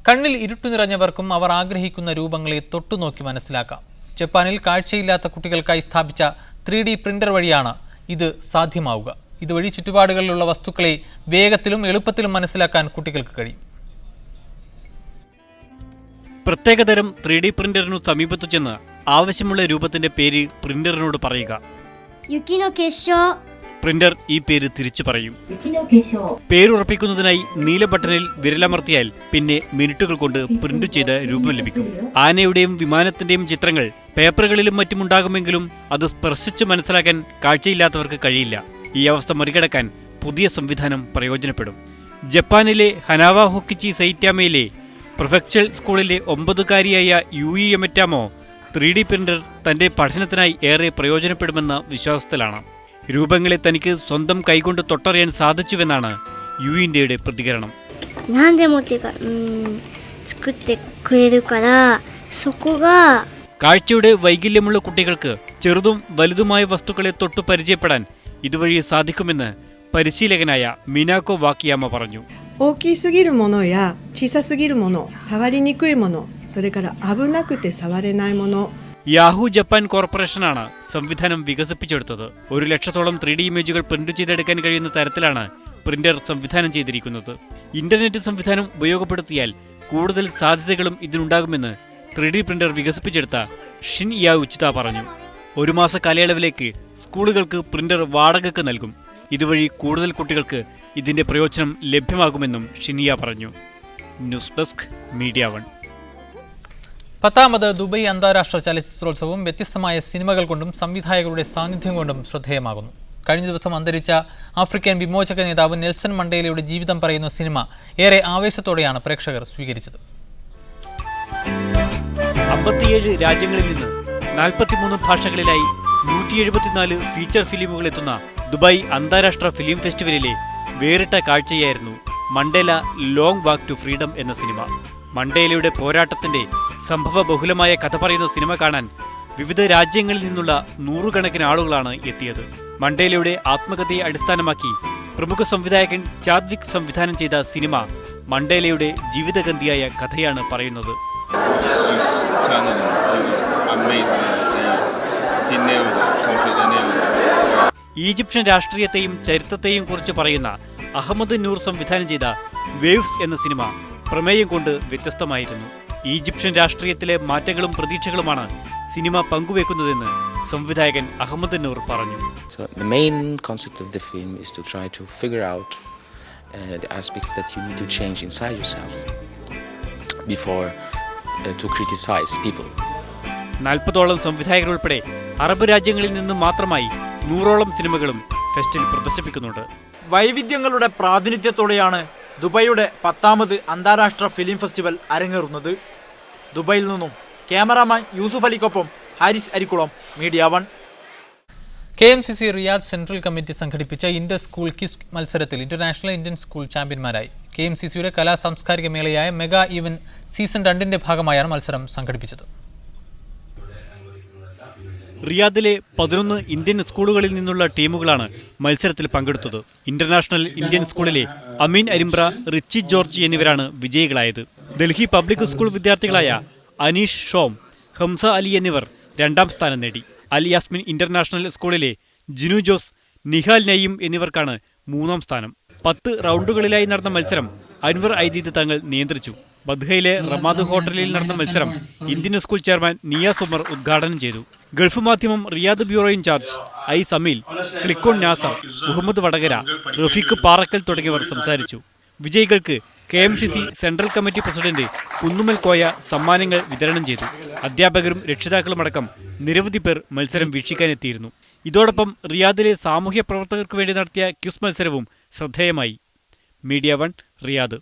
Speaker 1: കണ്ണിൽ ഇരുട്ടു നിറഞ്ഞവർക്കും അവർ ആഗ്രഹിക്കുന്ന രൂപങ്ങളെ തൊട്ടുനോക്കി മനസ്സിലാക്കാം. ജപ്പാനിൽ കാഴ്ചയില്ലാത്ത കുട്ടികൾക്കായി സ്ഥാപിച്ച 3D പ്രിന്റർ വഴിയാണ് ഇത് സാധ്യമാവുക. ഇതുവഴി ചുറ്റുപാടുകളിലുള്ള വസ്തുക്കളെ വേഗത്തിലും എളുപ്പത്തിലും മനസ്സിലാക്കാൻ കുട്ടികൾക്ക് കഴിയും.
Speaker 10: പ്രത്യേകതരം 3D പ്രിന്ററിനു സമീപത്തു ചെന്ന് ആവശ്യമുള്ള രൂപത്തിന്റെ പേര് പ്രിന്ററിനോട് പറയുക. പ്രിന്റർ ഈ പേര് തിരിച്ചു പറയും. പേരുറപ്പിക്കുന്നതിനായി നീല ബട്ടണിൽ വിരലമർത്തിയാൽ പിന്നെ മിനിറ്റുകൾ കൊണ്ട് പ്രിന്റ് ചെയ്ത രൂപം ലഭിക്കും. ആനയുടെയും വിമാനത്തിന്റെയും ചിത്രങ്ങൾ പേപ്പറുകളിലും മറ്റുമുണ്ടാകുമെങ്കിലും അത് സ്പർശിച്ച് മനസ്സിലാക്കാൻ കാഴ്ചയില്ലാത്തവർക്ക് കഴിയില്ല. ഈ അവസ്ഥ മറികടക്കാൻ പുതിയ സംവിധാനം പ്രയോജനപ്പെടും. ജപ്പാനിലെ ഹനാവ ഹൊക്കിച്ചി സൈറ്റാമയിലെ പ്രൊഫെക്ച്വൽ സ്കൂളിലെ 9-കാരിയായ യൂയി യമറ്റാമോ 3D പ്രിന്റർ തന്റെ പഠനത്തിനായി ഏറെ പ്രയോജനപ്പെടുമെന്ന വിശ്വാസത്തിലാണ്. രൂപങ്ങളെ തനിക്ക് സ്വന്തം കൈകൊണ്ട് തൊട്ടറിയാൻ സാധിച്ചുവെന്നാണ് യുഇന്ത്യയുടെ പ്രതികരണം. കാഴ്ചയുടെ വൈകല്യമുള്ള കുട്ടികൾക്ക് ചെറുതും വലുതുമായ വസ്തുക്കളെ തൊട്ടു പരിചയപ്പെടാൻ ഇതുവഴി സാധിക്കുമെന്ന് പരിശീലകനായ മിനാക്കോ വാക്കിയാമ പറഞ്ഞു. യാഹു ജപ്പാൻ കോർപ്പറേഷനാണ് സംവിധാനം വികസിപ്പിച്ചെടുത്തത്. 100,000-ഓളം 3D ഇമേജുകൾ പ്രിന്റ് ചെയ്തെടുക്കാൻ കഴിയുന്ന തരത്തിലാണ് പ്രിന്റർ സംവിധാനം ചെയ്തിരിക്കുന്നത്. ഇന്റർനെറ്റ് സംവിധാനം ഉപയോഗപ്പെടുത്തിയാൽ കൂടുതൽ സാധ്യതകളും ഇതിനുണ്ടാകുമെന്ന് 3D പ്രിന്റർ വികസിപ്പിച്ചെടുത്ത ഷിൻ യാ ഉച്ചിത പറഞ്ഞു. 1 മാസ കാലയളവിലേക്ക് സ്കൂളുകൾക്ക് പ്രിന്റർ വാടകയ്ക്ക് നൽകും. ഇതുവഴി കൂടുതൽ കുട്ടികൾക്ക് ഇതിന്റെ പ്രയോജനം ലഭ്യമാകുമെന്നും ഷിനിയ പറഞ്ഞു. News desk, media 1.
Speaker 1: 10ാമത് ദുബൈ അന്താരാഷ്ട്ര ചലച്ചിത്രോത്സവം വ്യത്യസ്തമായ സിനിമകൾ കൊണ്ടും സംവിധായകരുടെ സാന്നിധ്യം കൊണ്ടും ശ്രദ്ധേയമാകുന്നു. കഴിഞ്ഞ ദിവസം അന്തരിച്ച ആഫ്രിക്കൻ വിമോചക നേതാവ് നെൽസൺ മണ്ടേലയുടെ ജീവിതം പറയുന്ന സിനിമ ഏറെ ആവേശത്തോടെയാണ് പ്രേക്ഷകർ സ്വീകരിച്ചത്.
Speaker 10: 57 രാജ്യങ്ങളിൽ നിന്ന് 43 ഭാഷകളിലായി 174 ഫീച്ചർ ഫിലിമുകൾ എത്തുന്ന ദുബായ് അന്താരാഷ്ട്ര ഫിലിം ഫെസ്റ്റിവലിലെ വേറിട്ട കാഴ്ചയായിരുന്നു Mandela Long Walk to Freedom എന്ന സിനിമ. മണ്ടേലയുടെ പോരാട്ടത്തിന്റെ സംഭവബഹുലമായ കഥ പറയുന്ന സിനിമ കാണാൻ വിവിധ രാജ്യങ്ങളിൽ നിന്നുള്ള നൂറുകണക്കിന് ആളുകളാണ് എത്തിയത്. മണ്ടേലയുടെ ആത്മകഥയെ അടിസ്ഥാനമാക്കി പ്രമുഖ സംവിധായകൻ ചാദ്വിക് സംവിധാനം ചെയ്ത സിനിമ മണ്ടേലയുടെ ജീവിതഗന്ധിയായ കഥയാണ് പറയുന്നത്. ഈജിപ്ഷ്യൻ രാഷ്ട്രീയത്തെയും ചരിത്രത്തെയും കുറിച്ച് പറയുന്ന അഹമ്മദ് നൂർ സംവിധാനം ചെയ്ത വേവ്സ് എന്ന സിനിമ പ്രമേയം കൊണ്ട് വ്യത്യസ്തമായിരുന്നു. ഈജിപ്ഷ്യൻ രാഷ്ട്രീയത്തിലെ മാറ്റങ്ങളും പ്രതീക്ഷകളുമാണ് സിനിമ പങ്കുവെക്കുന്നതെന്ന് സംവിധായകൻ അഹമ്മദ് നൂർ പറഞ്ഞു.
Speaker 11: So the main concept of the film is to try to figure out the aspects that you need to change inside yourself before to criticize people.
Speaker 10: 40ഓളം സംവിധായകർ ഉൾപ്പെടെ അറബ് രാജ്യങ്ങളിൽ നിന്നും മാത്രമായി 100ഓളം സിനിമകളും ഫെസ്റ്റിൽ പ്രദർശിപ്പിക്കുന്നുണ്ട്.
Speaker 12: വൈവിധ്യങ്ങളുടെ പ്രാതിനിധ്യത്തോടെയാണ് ദുബൈയുടെ 10ാമത് അന്താരാഷ്ട്ര ഫിലിം ഫെസ്റ്റിവൽ അരങ്ങേറുന്നത്. ദുബൈയിൽ നിന്നും ക്യാമറാമാൻ യൂസുഫ് അലിക്കൊപ്പം Haris Arikkulam, media 1.
Speaker 1: KMCC Riyadh central committee സംഘടിപ്പിച്ച ഇന്റർ സ്കൂൾ ക്വിസ് മത്സരത്തിൽ ഇന്റർനാഷണൽ ഇന്ത്യൻ സ്കൂൾ ചാമ്പ്യന്മാരായി. KMCCയുടെ കലാ സാംസ്കാരിക മേളയായ മെഗാ ഈവന്റ് സീസൺ 2ന്റെ ഭാഗമായാണ് മത്സരം സംഘടിപ്പിച്ചത്.
Speaker 10: റിയാദിലെ 11 ഇന്ത്യൻ സ്കൂളുകളിൽ നിന്നുള്ള ടീമുകളാണ് മത്സരത്തിൽ പങ്കെടുത്തത്. ഇന്റർനാഷണൽ ഇന്ത്യൻ സ്കൂളിലെ അമീൻ അരിമ്പ്ര, റിച്ചി ജോർജ് എന്നിവരാണ് വിജയികളായത്. ഡൽഹി പബ്ലിക് സ്കൂൾ വിദ്യാർത്ഥികളായ അനീഷ് ഷോം, ഹംസ അലി എന്നിവർ 2ാം സ്ഥാനം നേടി. അൽ യാസ്മിൻ ഇന്റർനാഷണൽ സ്കൂളിലെ ജിനു ജോസ്, നിഹാൽ നയീം എന്നിവർക്കാണ് 3ാം സ്ഥാനം. 10 റൗണ്ടുകളിലായി നടന്ന മത്സരം അൻവർ ഐദീദ് തങ്ങൾ നിയന്ത്രിച്ചു. ബദ്ഹയിലെ റമാദ് ഹോട്ടലിൽ നടന്ന മത്സരം Indian school chairman Niyas Umar ഉദ്ഘാടനം ചെയ്തു. Gulf Madhyamam Riyadh bureau in-charge I Sameel, Clickon Nasar, Muhammad Vadakara, Rafeeq Parakkal തുടങ്ങിയവർ സംസാരിച്ചു. വിജയികൾക്ക് KMCC central committee president Kunnumal Koya സമ്മാനങ്ങൾ വിതരണം ചെയ്തു. അധ്യാപകരും രക്ഷിതാക്കളുമടക്കം നിരവധി പേർ മത്സരം വീക്ഷിക്കാനെത്തിയിരുന്നു. ഇതോടൊപ്പം റിയാദിലെ സാമൂഹ്യ പ്രവർത്തകർക്ക് വേണ്ടി നടത്തിയ ക്വിസ് മത്സരവും ശ്രദ്ധേയമായി. Media 1 Riyadh.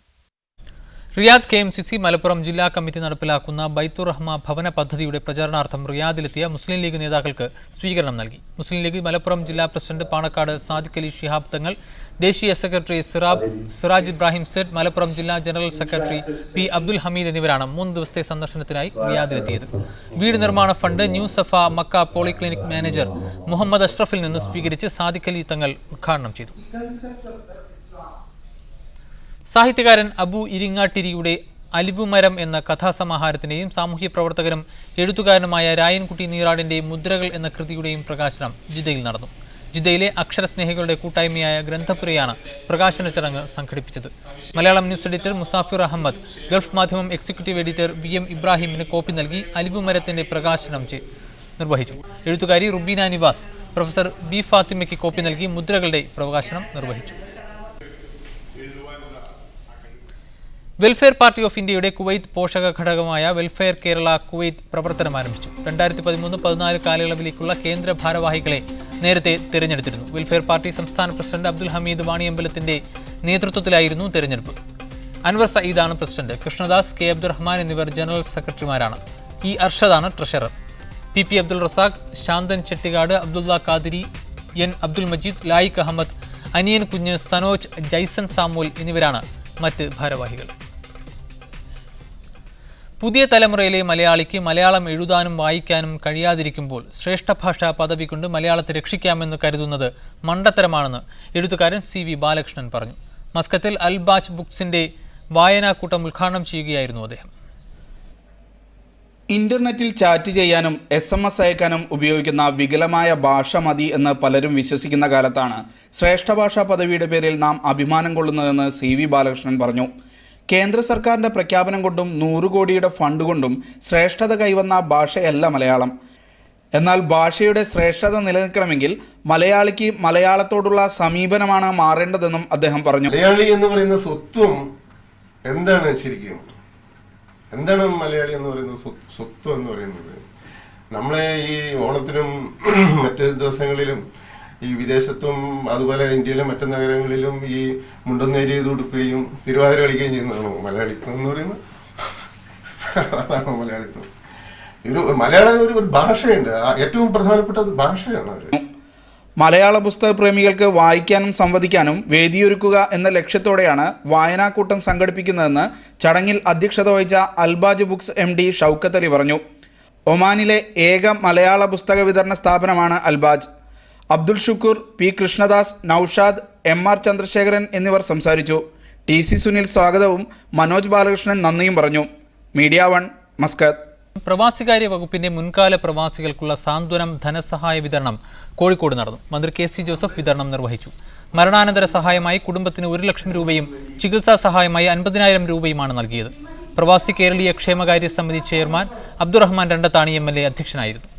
Speaker 1: Riyadh KMCC Malappuram ജില്ലാ കമ്മിറ്റി നടപ്പിലാക്കുന്ന ബൈത്തുർ റഹ്മ ഭവന പദ്ധതിയുടെ പ്രചാരണാർത്ഥം റിയാദിലെത്തിയ മുസ്ലിം ലീഗ് നേതാക്കൾക്ക് സ്വീകരണം നൽകി. മുസ്ലിം ലീഗ് മലപ്പുറം ജില്ലാ പ്രസിഡന്റ് പാണക്കാട് സാദിഖ് അലി ശിഹാബ് തങ്ങൾ, ദേശീയ സെക്രട്ടറി സിറാജ് ഇബ്രാഹിം സെഡ്, മലപ്പുറം ജില്ലാ general secretary P Abdul Hameed എന്നിവരാണ് 3 ദിവസത്തെ സന്ദർശനത്തിനായി റിയാദിലെത്തിയത്. വീട് നിർമ്മാണ fund new Safa Makkah polyclinic manager Muhammad അഷ്റഫിൽ നിന്ന് സ്വീകരിച്ച് സാദിഖ് അലി തങ്ങൾ ഉദ്ഘാടനം ചെയ്തു. സാഹിത്യകാരൻ അബു ഇരിങ്ങാട്ടിരിയുടെ അലിവുമരം എന്ന കഥാസമാഹാരത്തിന്റെയും സാമൂഹ്യ പ്രവർത്തകനും എഴുത്തുകാരനുമായ രായൻകുട്ടി നീറാടിന്റെ മുദ്രകൾ എന്ന കൃതിയുടെയും പ്രകാശനം ജിദ്ദയിൽ നടന്നു. ജിദ്ദയിലെ അക്ഷരസ്നേഹികളുടെ കൂട്ടായ്മയായ ഗ്രന്ഥപുരയാണ് പ്രകാശന ചടങ്ങ് സംഘടിപ്പിച്ചത്. Malayalam news editor Musafir Ahmed Gulf Madhyamam executive editor VM ഇബ്രാഹിമിന് കോപ്പി നൽകി അലിവുമരത്തിന്റെ പ്രകാശനം നിർവഹിച്ചു. എഴുത്തുകാരി റുബീന നിവാസ് പ്രൊഫസർ B ഫാത്തിമയ്ക്ക് കോപ്പി നൽകി മുദ്രകളുടെ പ്രകാശനം നിർവഹിച്ചു. വെൽഫെയർ പാർട്ടി ഓഫ് ഇന്ത്യയുടെ കുവൈത്ത് പോഷക ഘടകമായ വെൽഫെയർ കേരള കുവൈത്ത് പ്രവർത്തനം ആരംഭിച്ചു. 2013-14 കാലയളവിലേക്കുള്ള കേന്ദ്ര ഭാരവാഹികളെ നേരത്തെ തെരഞ്ഞെടുത്തിരുന്നു. വെൽഫെയർ പാർട്ടി സംസ്ഥാന പ്രസിഡന്റ് അബ്ദുൽ ഹമീദ് വാണിയമ്പലത്തിന്റെ നേതൃത്വത്തിലായിരുന്നു തെരഞ്ഞെടുപ്പ്. അൻവർ സയ്യിദാണ് പ്രസിഡന്റ്. കൃഷ്ണദാസ്, K അബ്ദുറഹ്മാൻ എന്നിവർ ജനറൽ സെക്രട്ടറിമാരാണ്. E അർഷദാണ് treasurer. PP Abdul Razak, Shanthan Chettikad, Abdulla Qadiri, N Abdul Majeed, Laiq Ahmed, Aniyan Kunju, Sanoj, Jaison Samuel എന്നിവരാണ് മറ്റ് ഭാരവാഹികൾ. പുതിയ തലമുറയിലെ മലയാളിക്ക് മലയാളം എഴുതാനും വായിക്കാനും കഴിയാതിരിക്കുമ്പോൾ ശ്രേഷ്ഠ ഭാഷാ പദവി കൊണ്ട് മലയാളത്തെ രക്ഷിക്കാമെന്ന് കരുതുന്നത് മണ്ടത്തരമാണെന്ന് എഴുത്തുകാരൻ CV ബാലകൃഷ്ണൻ പറഞ്ഞു. മസ്കത്തിൽ അൽ ബാച്ച് ബുക്സിന്റെ വായനാക്കൂട്ടം ഉദ്ഘാടനം ചെയ്യുകയായിരുന്നു അദ്ദേഹം.
Speaker 6: ഇന്റർനെറ്റിൽ ചാറ്റ് ചെയ്യാനും SMS അയക്കാനും ഉപയോഗിക്കുന്ന വികലമായ ഭാഷ മതി എന്ന് പലരും വിശ്വസിക്കുന്ന കാലത്താണ് ശ്രേഷ്ഠ ഭാഷാ പദവിയുടെ പേരിൽ നാം അഭിമാനം കൊള്ളുന്നതെന്ന് CV ബാലകൃഷ്ണൻ പറഞ്ഞു. കേന്ദ്ര സർക്കാരിൻ്റെ പ്രഖ്യാപനം കൊണ്ടും 100 കോടിയുടെ ഫണ്ട് കൊണ്ടും ശ്രേഷ്ഠത കൈവന്ന ഭാഷയല്ല മലയാളം. എന്നാൽ ഭാഷയുടെ ശ്രേഷ്ഠത നിലനിൽക്കണമെങ്കിൽ മലയാളിക്ക് മലയാളത്തോടുള്ള സമീപനമാണ് മാറേണ്ടതെന്നും അദ്ദേഹം പറഞ്ഞു.
Speaker 13: മലയാളി എന്ന് പറയുന്ന സ്വത്വം എന്താണ് ശരിക്കും? എന്താണ് മലയാളി എന്ന് പറയുന്നത്? സ്വത്വം എന്ന് പറയുന്നത് നമ്മളെ ഈ ഓണത്തിനും മറ്റ് ദിവസങ്ങളിലും ഈ വിദേശത്തും അതുപോലെ ഇന്ത്യയിലും മറ്റു നഗരങ്ങളിലും ഈ മുണ്ടും നേരി ചെയ്ത് കൊടുക്കുകയും തിരുവാതിര കളിക്കുകയും ചെയ്യുന്നതാണ് മലയാളിത്വം എന്ന് പറയുന്നത്. അതാണ് മലയാളിത്വം. മലയാളം ഒരു ഭാഷയുണ്ട്, ഏറ്റവും പ്രധാനപ്പെട്ട ഭാഷയാണ് അവർ.
Speaker 6: മലയാള പുസ്തക പ്രേമികൾക്ക് വായിക്കാനും സംവദിക്കാനും വേദിയൊരുക്കുക എന്ന ലക്ഷ്യത്തോടെയാണ് വായനാക്കൂട്ടം സംഘടിപ്പിക്കുന്നതെന്ന് ചടങ്ങിൽ അധ്യക്ഷത വഹിച്ച അൽബാജ് ബുക്സ് MD ഷൗക്കത്ത് അലി പറഞ്ഞു. ഒമാനിലെ ഏക മലയാള പുസ്തക വിതരണ സ്ഥാപനമാണ് അൽബാജ്. അബ്ദുൽ ഷുക്കൂർ, P. കൃഷ്ണദാസ്, നൌഷാദ്, MR ചന്ദ്രശേഖരൻ എന്നിവർ സംസാരിച്ചു. TC സുനിൽ സ്വാഗതവും മനോജ് ബാലകൃഷ്ണൻ നന്ദിയും പറഞ്ഞു. Media 1 Muscat.
Speaker 1: പ്രവാസികാര്യ വകുപ്പിന്റെ മുൻകാല പ്രവാസികൾക്കുള്ള സാന്ത്വനം ധനസഹായ വിതരണം കോഴിക്കോട് നടന്നു. മന്ത്രി KC ജോസഫ് വിതരണം നിർവഹിച്ചു. മരണാനന്തര സഹായമായി കുടുംബത്തിന് 1 ലക്ഷം രൂപയും ചികിത്സാ സഹായമായി 50,000 രൂപയുമാണ് നൽകിയത്. പ്രവാസി കേരളീയ ക്ഷേമകാര്യ സമിതി ചെയർമാൻ അബ്ദുറഹ്മാൻ രണ്ടത്താണി MLA അധ്യക്ഷനായിരുന്നു.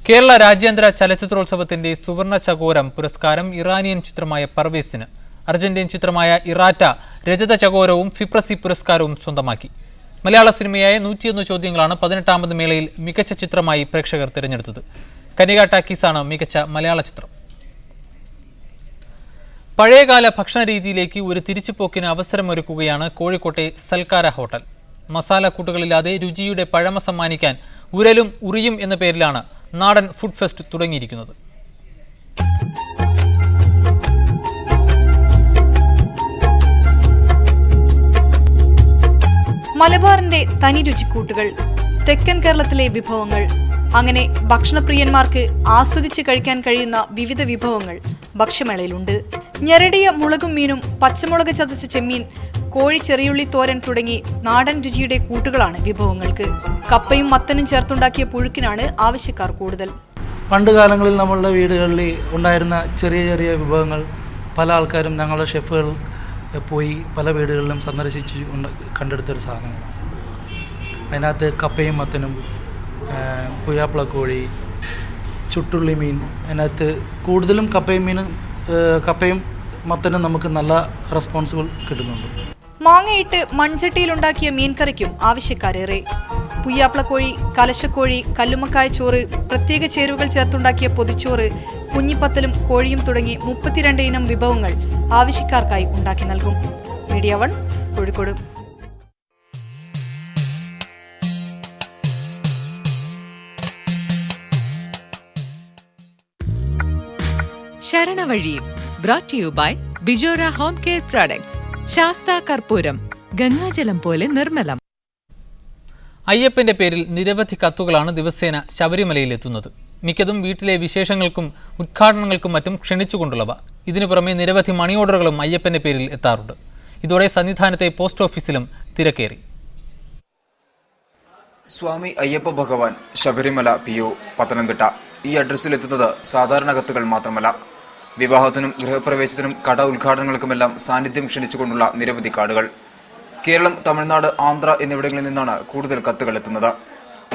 Speaker 1: കേരള രാജ്യാന്തര ചലച്ചിത്രോത്സവത്തിന്റെ സുവർണ ചകോരം പുരസ്കാരം ഇറാനിയൻ ചിത്രമായ പർവേസിന്. അർജന്റീൻ ചിത്രമായ ഇറാറ്റ രജത ചകോരവും ഫിപ്രസി പുരസ്കാരവും സ്വന്തമാക്കി. മലയാള സിനിമയായ 101 ചോദ്യങ്ങളാണ് 18ാമത് മേളയിൽ മികച്ച ചിത്രമായി പ്രേക്ഷകർ തിരഞ്ഞെടുത്തത്. കനിക ടാക്കീസാണ് മികച്ച മലയാള ചിത്രം. പഴയകാല ഭക്ഷണ രീതിയിലേക്ക് ഒരു തിരിച്ചുപോക്കിന് അവസരമൊരുക്കുകയാണ് കോഴിക്കോട്ടെ സൽക്കാര ഹോട്ടൽ. മസാലക്കൂട്ടുകളില്ലാതെ രുചിയുടെ പഴമ സമ്മാനിക്കാൻ ഉരലും ഉറിയും എന്ന പേരിലാണ് നാടൻ ഫുഡ് ഫെസ്റ്റ് തുടങ്ങിയിരിക്കുന്നത്.
Speaker 14: മലബാറിന്റെ തനി രുചിക്കൂട്ടുകൾ, തെക്കൻ കേരളത്തിലെ വിഭവങ്ങൾ, അങ്ങനെ ഭക്ഷണപ്രിയന്മാർക്ക് ആസ്വദിച്ച് കഴിക്കാൻ കഴിയുന്ന വിവിധ വിഭവങ്ങൾ ഭക്ഷ്യമേളയിലുണ്ട്. ഞെരടിയ മുളകും മീനും, പച്ചമുളക് ചതച്ച ചെമ്മീൻ, കോഴി ചെറിയുള്ളി തോരൻ തുടങ്ങി നാടൻ രുചിയുടെ കൂട്ടുകളാണ് വിഭവങ്ങൾക്ക്. കപ്പയും മത്തനും ചേർത്തുണ്ടാക്കിയ പുഴുക്കിനാണ് ആവശ്യക്കാർ കൂടുതൽ.
Speaker 15: പണ്ട് കാലങ്ങളിൽ നമ്മളുടെ വീടുകളിൽ ഉണ്ടായിരുന്ന ചെറിയ ചെറിയ വിഭവങ്ങൾ പല ആൾക്കാരും ഞങ്ങളുടെ ഷെഫുകൾ പോയി പല വീടുകളിലും സന്ദർശിച്ച് കണ്ടെടുത്തൊരു സാധനമാണ്. അതിനകത്ത് കപ്പയും മത്തനും, പുയ്യാപ്പിളക്കോഴി, ചുട്ടുള്ളി മീൻ, അതിനകത്ത് കൂടുതലും കപ്പയും മത്തനും നമുക്ക് നല്ല റെസ്പോൺസിബിൾ കിട്ടുന്നുണ്ട്.
Speaker 14: മാങ്ങയിട്ട് മൺചട്ടിയിലുണ്ടാക്കിയ മീൻകറിക്കും ആവശ്യക്കാരേറെ. പുയ്യാപ്പിളക്കോഴി, കലശക്കോഴി, കല്ലുമ്മക്കായ ചോറ്, പ്രത്യേക ചേരുവകൾ ചേർത്തുണ്ടാക്കിയ പൊതിച്ചോറ്, കുഞ്ഞിപ്പത്തലും കോഴിയും തുടങ്ങി 32 ഇനം വിഭവങ്ങൾ ആവശ്യക്കാർക്കായി ഉണ്ടാക്കി നൽകും. Media 1 Kozhikode.
Speaker 16: Saranavazhi brought to you by Bijora home care products. Sastha കർപ്പൂരം, ഗംഗാജലം പോലെ നിർമ്മലം.
Speaker 1: അയ്യപ്പന്റെ പേരിൽ നിരവധി കത്തുകളാണ് ദിവസേന ശബരിമലയിലെത്തുന്നത്. മിക്കതും വീട്ടിലെ വിശേഷങ്ങൾക്കും ഉദ്ഘാടനങ്ങൾക്കും മറ്റും ക്ഷണിച്ചുകൊണ്ടുള്ളവ. ഇതിനു പുറമെ നിരവധി മണി ഓർഡറുകളും അയ്യപ്പന്റെ പേരിൽ എത്താറുണ്ട്. ഇതോടെ സന്നിധാനത്തെ പോസ്റ്റ് ഓഫീസിലും തിരക്കേറി.
Speaker 17: സ്വാമി അയ്യപ്പ ഭഗവാൻ, ശബരിമല PO, പത്തനംതിട്ട. ഈ അഡ്രസ്സിലെത്തുന്നത് സാധാരണ കത്തുകൾ മാത്രമല്ല. വിവാഹത്തിനും ഗൃഹപ്രവേശത്തിനും കട ഉദ്ഘാടനങ്ങൾക്കുമെല്ലാം സാന്നിധ്യം ക്ഷണിച്ചുകൊണ്ടുള്ള നിരവധി കാർഡുകൾ. കേരളം, തമിഴ്നാട്, ആന്ധ്ര എന്നിവിടങ്ങളിൽ നിന്നാണ് കൂടുതൽ കത്തുകൾ എത്തുന്നത്.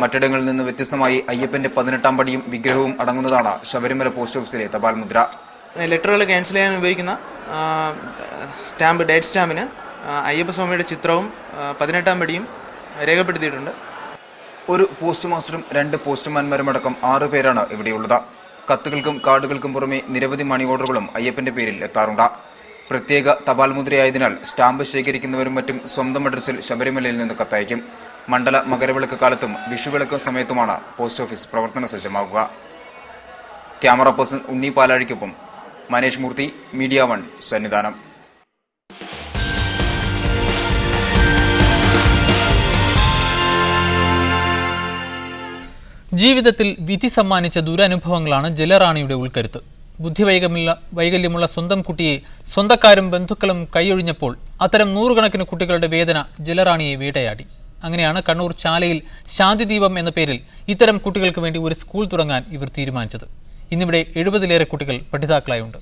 Speaker 17: മറ്റിടങ്ങളിൽ നിന്ന് വ്യത്യസ്തമായി അയ്യപ്പന്റെ 18ാം പടിയും വിഗ്രഹവും അടങ്ങുന്നതാണ് ശബരിമല പോസ്റ്റ് ഓഫീസിലെ തപാൽ മുദ്ര.
Speaker 18: ലെറ്ററുകൾ ക്യാൻസൽ ചെയ്യാൻ ഉപയോഗിക്കുന്ന സ്റ്റാമ്പ്, ഡേറ്റ് സ്റ്റാമ്പിന് അയ്യപ്പസ്വാമിയുടെ ചിത്രവും 18ാം പടിയും രേഖപ്പെടുത്തിയിട്ടുണ്ട്.
Speaker 17: ഒരു പോസ്റ്റ് മാസ്റ്ററും 2 പോസ്റ്റ്മാൻമാരുമടക്കം 6 പേരാണ് ഇവിടെയുള്ളത്. കത്തുകൾക്കും കാർഡുകൾക്കും പുറമെ നിരവധി മണി ഓർഡറുകളും അയ്യപ്പന്റെ പേരിൽ എത്താറുണ്ട്. പ്രത്യേക തപാൽ മുദ്രയായതിനാൽ സ്റ്റാമ്പ് ശേഖരിക്കുന്നവരും മറ്റും സ്വന്തം അഡ്രസ്സിൽ ശബരിമലയിൽ നിന്ന് കത്തയക്കും. മണ്ഡല മകരവിളക്ക് കാലത്തും വിഷുവിളക്ക് സമയത്തുമാണ് പോസ്റ്റ് ഓഫീസ് പ്രവർത്തന സജ്ജമാകുക. ക്യാമറ പേഴ്സൺ ഉണ്ണി പാലാഴിക്കൊപ്പം മനേഷ് മൂർത്തി, മീഡിയ 1 സന്നിധാനം.
Speaker 1: ജീവിതത്തിൽ വിധി സമ്മാനിച്ച ദുരനുഭവങ്ങളാണ് ജലറാണിയുടെ ഉൾക്കരുത്ത്. ബുദ്ധിവൈകല്യമുള്ള സ്വന്തം കുട്ടിയെ സ്വന്തക്കാരും ബന്ധുക്കളും കൈയൊഴിഞ്ഞപ്പോൾ അത്തരം 100 കണക്കിന് കുട്ടികളുടെ വേദന ജലറാണിയെ വേട്ടയാടി. അങ്ങനെയാണ് കണ്ണൂർ ചാലയിൽ ശാന്തിദീപം എന്ന പേരിൽ ഇത്തരം കുട്ടികൾക്ക് വേണ്ടി ഒരു സ്കൂൾ തുടങ്ങാൻ ഇവർ തീരുമാനിച്ചത്. ഇന്നിവിടെ 70-ലേറെ കുട്ടികൾ പഠിതാക്കളായുണ്ട്.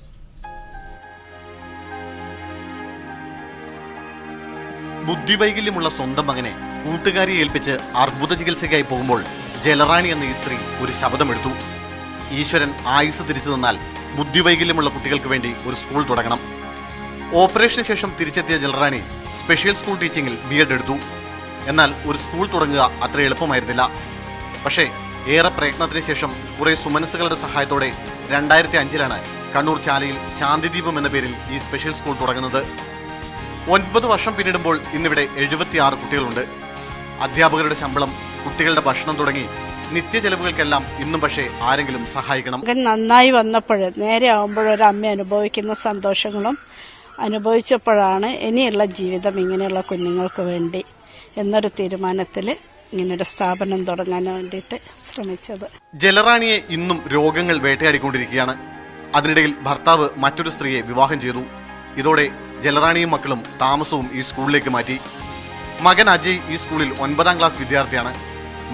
Speaker 19: ബുദ്ധിവൈകല്യമുള്ള സ്വന്തം മകനെ കൂട്ടുകാരെ ഏൽപ്പിച്ച് അർബുദ ചികിത്സയ്ക്കായി പോകുമ്പോൾ ജലറാണി എന്ന ഈ സ്ത്രീ ഒരു ശബ്ദമെടുത്തു. ഈശ്വരൻ ആയുസ് തിരിച്ചു തന്നാൽ ബുദ്ധിവൈകല്യമുള്ള കുട്ടികൾക്ക് വേണ്ടി ഒരു സ്കൂൾ തുടങ്ങണം. ഓപ്പറേഷന് ശേഷം തിരിച്ചെത്തിയ ജലറാണി സ്പെഷ്യൽ സ്കൂൾ ടീച്ചിങ്ങിൽ B.Ed എടുത്തു. എന്നാൽ ഒരു സ്കൂൾ തുടങ്ങുക അത്ര എളുപ്പമായിരുന്നില്ല. പക്ഷേ ഏറെ പ്രയത്നത്തിന് ശേഷം കുറെ സുമനസ്സുകളുടെ സഹായത്തോടെ 2005-ലാണ് കണ്ണൂർ ചാലയിൽ ശാന്തിദീപം എന്ന പേരിൽ ഈ സ്പെഷ്യൽ സ്കൂൾ തുടങ്ങുന്നത്. 9 വർഷം പിന്നിടുമ്പോൾ ഇന്നിവിടെ 76 കുട്ടികളുണ്ട്. അധ്യാപകരുടെ ശമ്പളം, കുട്ടികളുടെ ഭക്ഷണം തുടങ്ങി നിത്യചെലവുകൾക്കെല്ലാം ഇന്നും പക്ഷേ ആരെങ്കിലും സഹായിക്കണം.
Speaker 20: നന്നായി വന്നപ്പോൾ നേരെ ആവുമ്പോഴൊരു അമ്മ അനുഭവിക്കുന്ന സന്തോഷങ്ങളും അനുഭവിച്ചപ്പോഴാണ് ഇനിയുള്ള ജീവിതം ഇങ്ങനെയുള്ള കുഞ്ഞുങ്ങൾക്ക് വേണ്ടി എന്നൊരു തീരുമാനത്തിൽ ഇങ്ങനൊരു സ്ഥാപനം തുടങ്ങാൻ വേണ്ടിയിട്ട് ശ്രമിച്ചത്.
Speaker 19: ജലറാണിയെ ഇന്നും രോഗങ്ങൾ വേട്ടയാടിക്കൊണ്ടിരിക്കുകയാണ്. അതിനിടയിൽ ഭർത്താവ് മറ്റൊരു സ്ത്രീയെ വിവാഹം ചെയ്തു. ഇതോടെ ജലറാണിയും മക്കളും താമസവും ഈ സ്കൂളിലേക്ക് മാറ്റി. മകൻ അജയ് ഈ സ്കൂളിൽ 9ാം ക്ലാസ് വിദ്യാർത്ഥിയാണ്.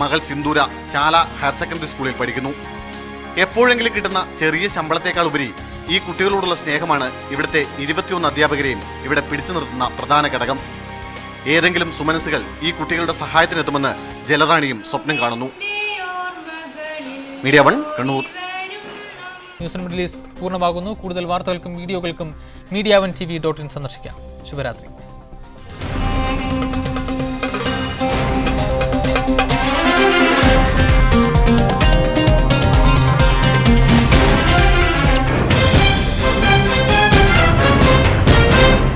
Speaker 19: മകൾ സിന്ദൂര ചാല ഹയർ സെക്കൻഡറി സ്കൂളിൽ പഠിക്കുന്നു. എപ്പോഴെങ്കിലും കിട്ടുന്ന ചെറിയ ശമ്പളത്തേക്കാൾ ഉപരി ഈ കുട്ടികളോടുള്ള സ്നേഹമാണ് ഇവിടുത്തെ 21 അധ്യാപകരെയും ഇവിടെ പിടിച്ചു നിർത്തുന്ന പ്രധാന ഘടകം. ഏതെങ്കിലും സുമനസ്സുകൾ ഈ കുട്ടികളുടെ സഹായത്തിനെത്തുമെന്ന് ജലറാണിയും സ്വപ്നം കാണുന്നു. Media 1 Kannur.
Speaker 1: News middle east പൂർണ്ണമാകുന്നു. കൂടുതൽ വാർത്തകൾക്കും വീഡിയോകൾക്കും media1tv.in സന്ദർശിക്കാം. ശുഭരാത്രി.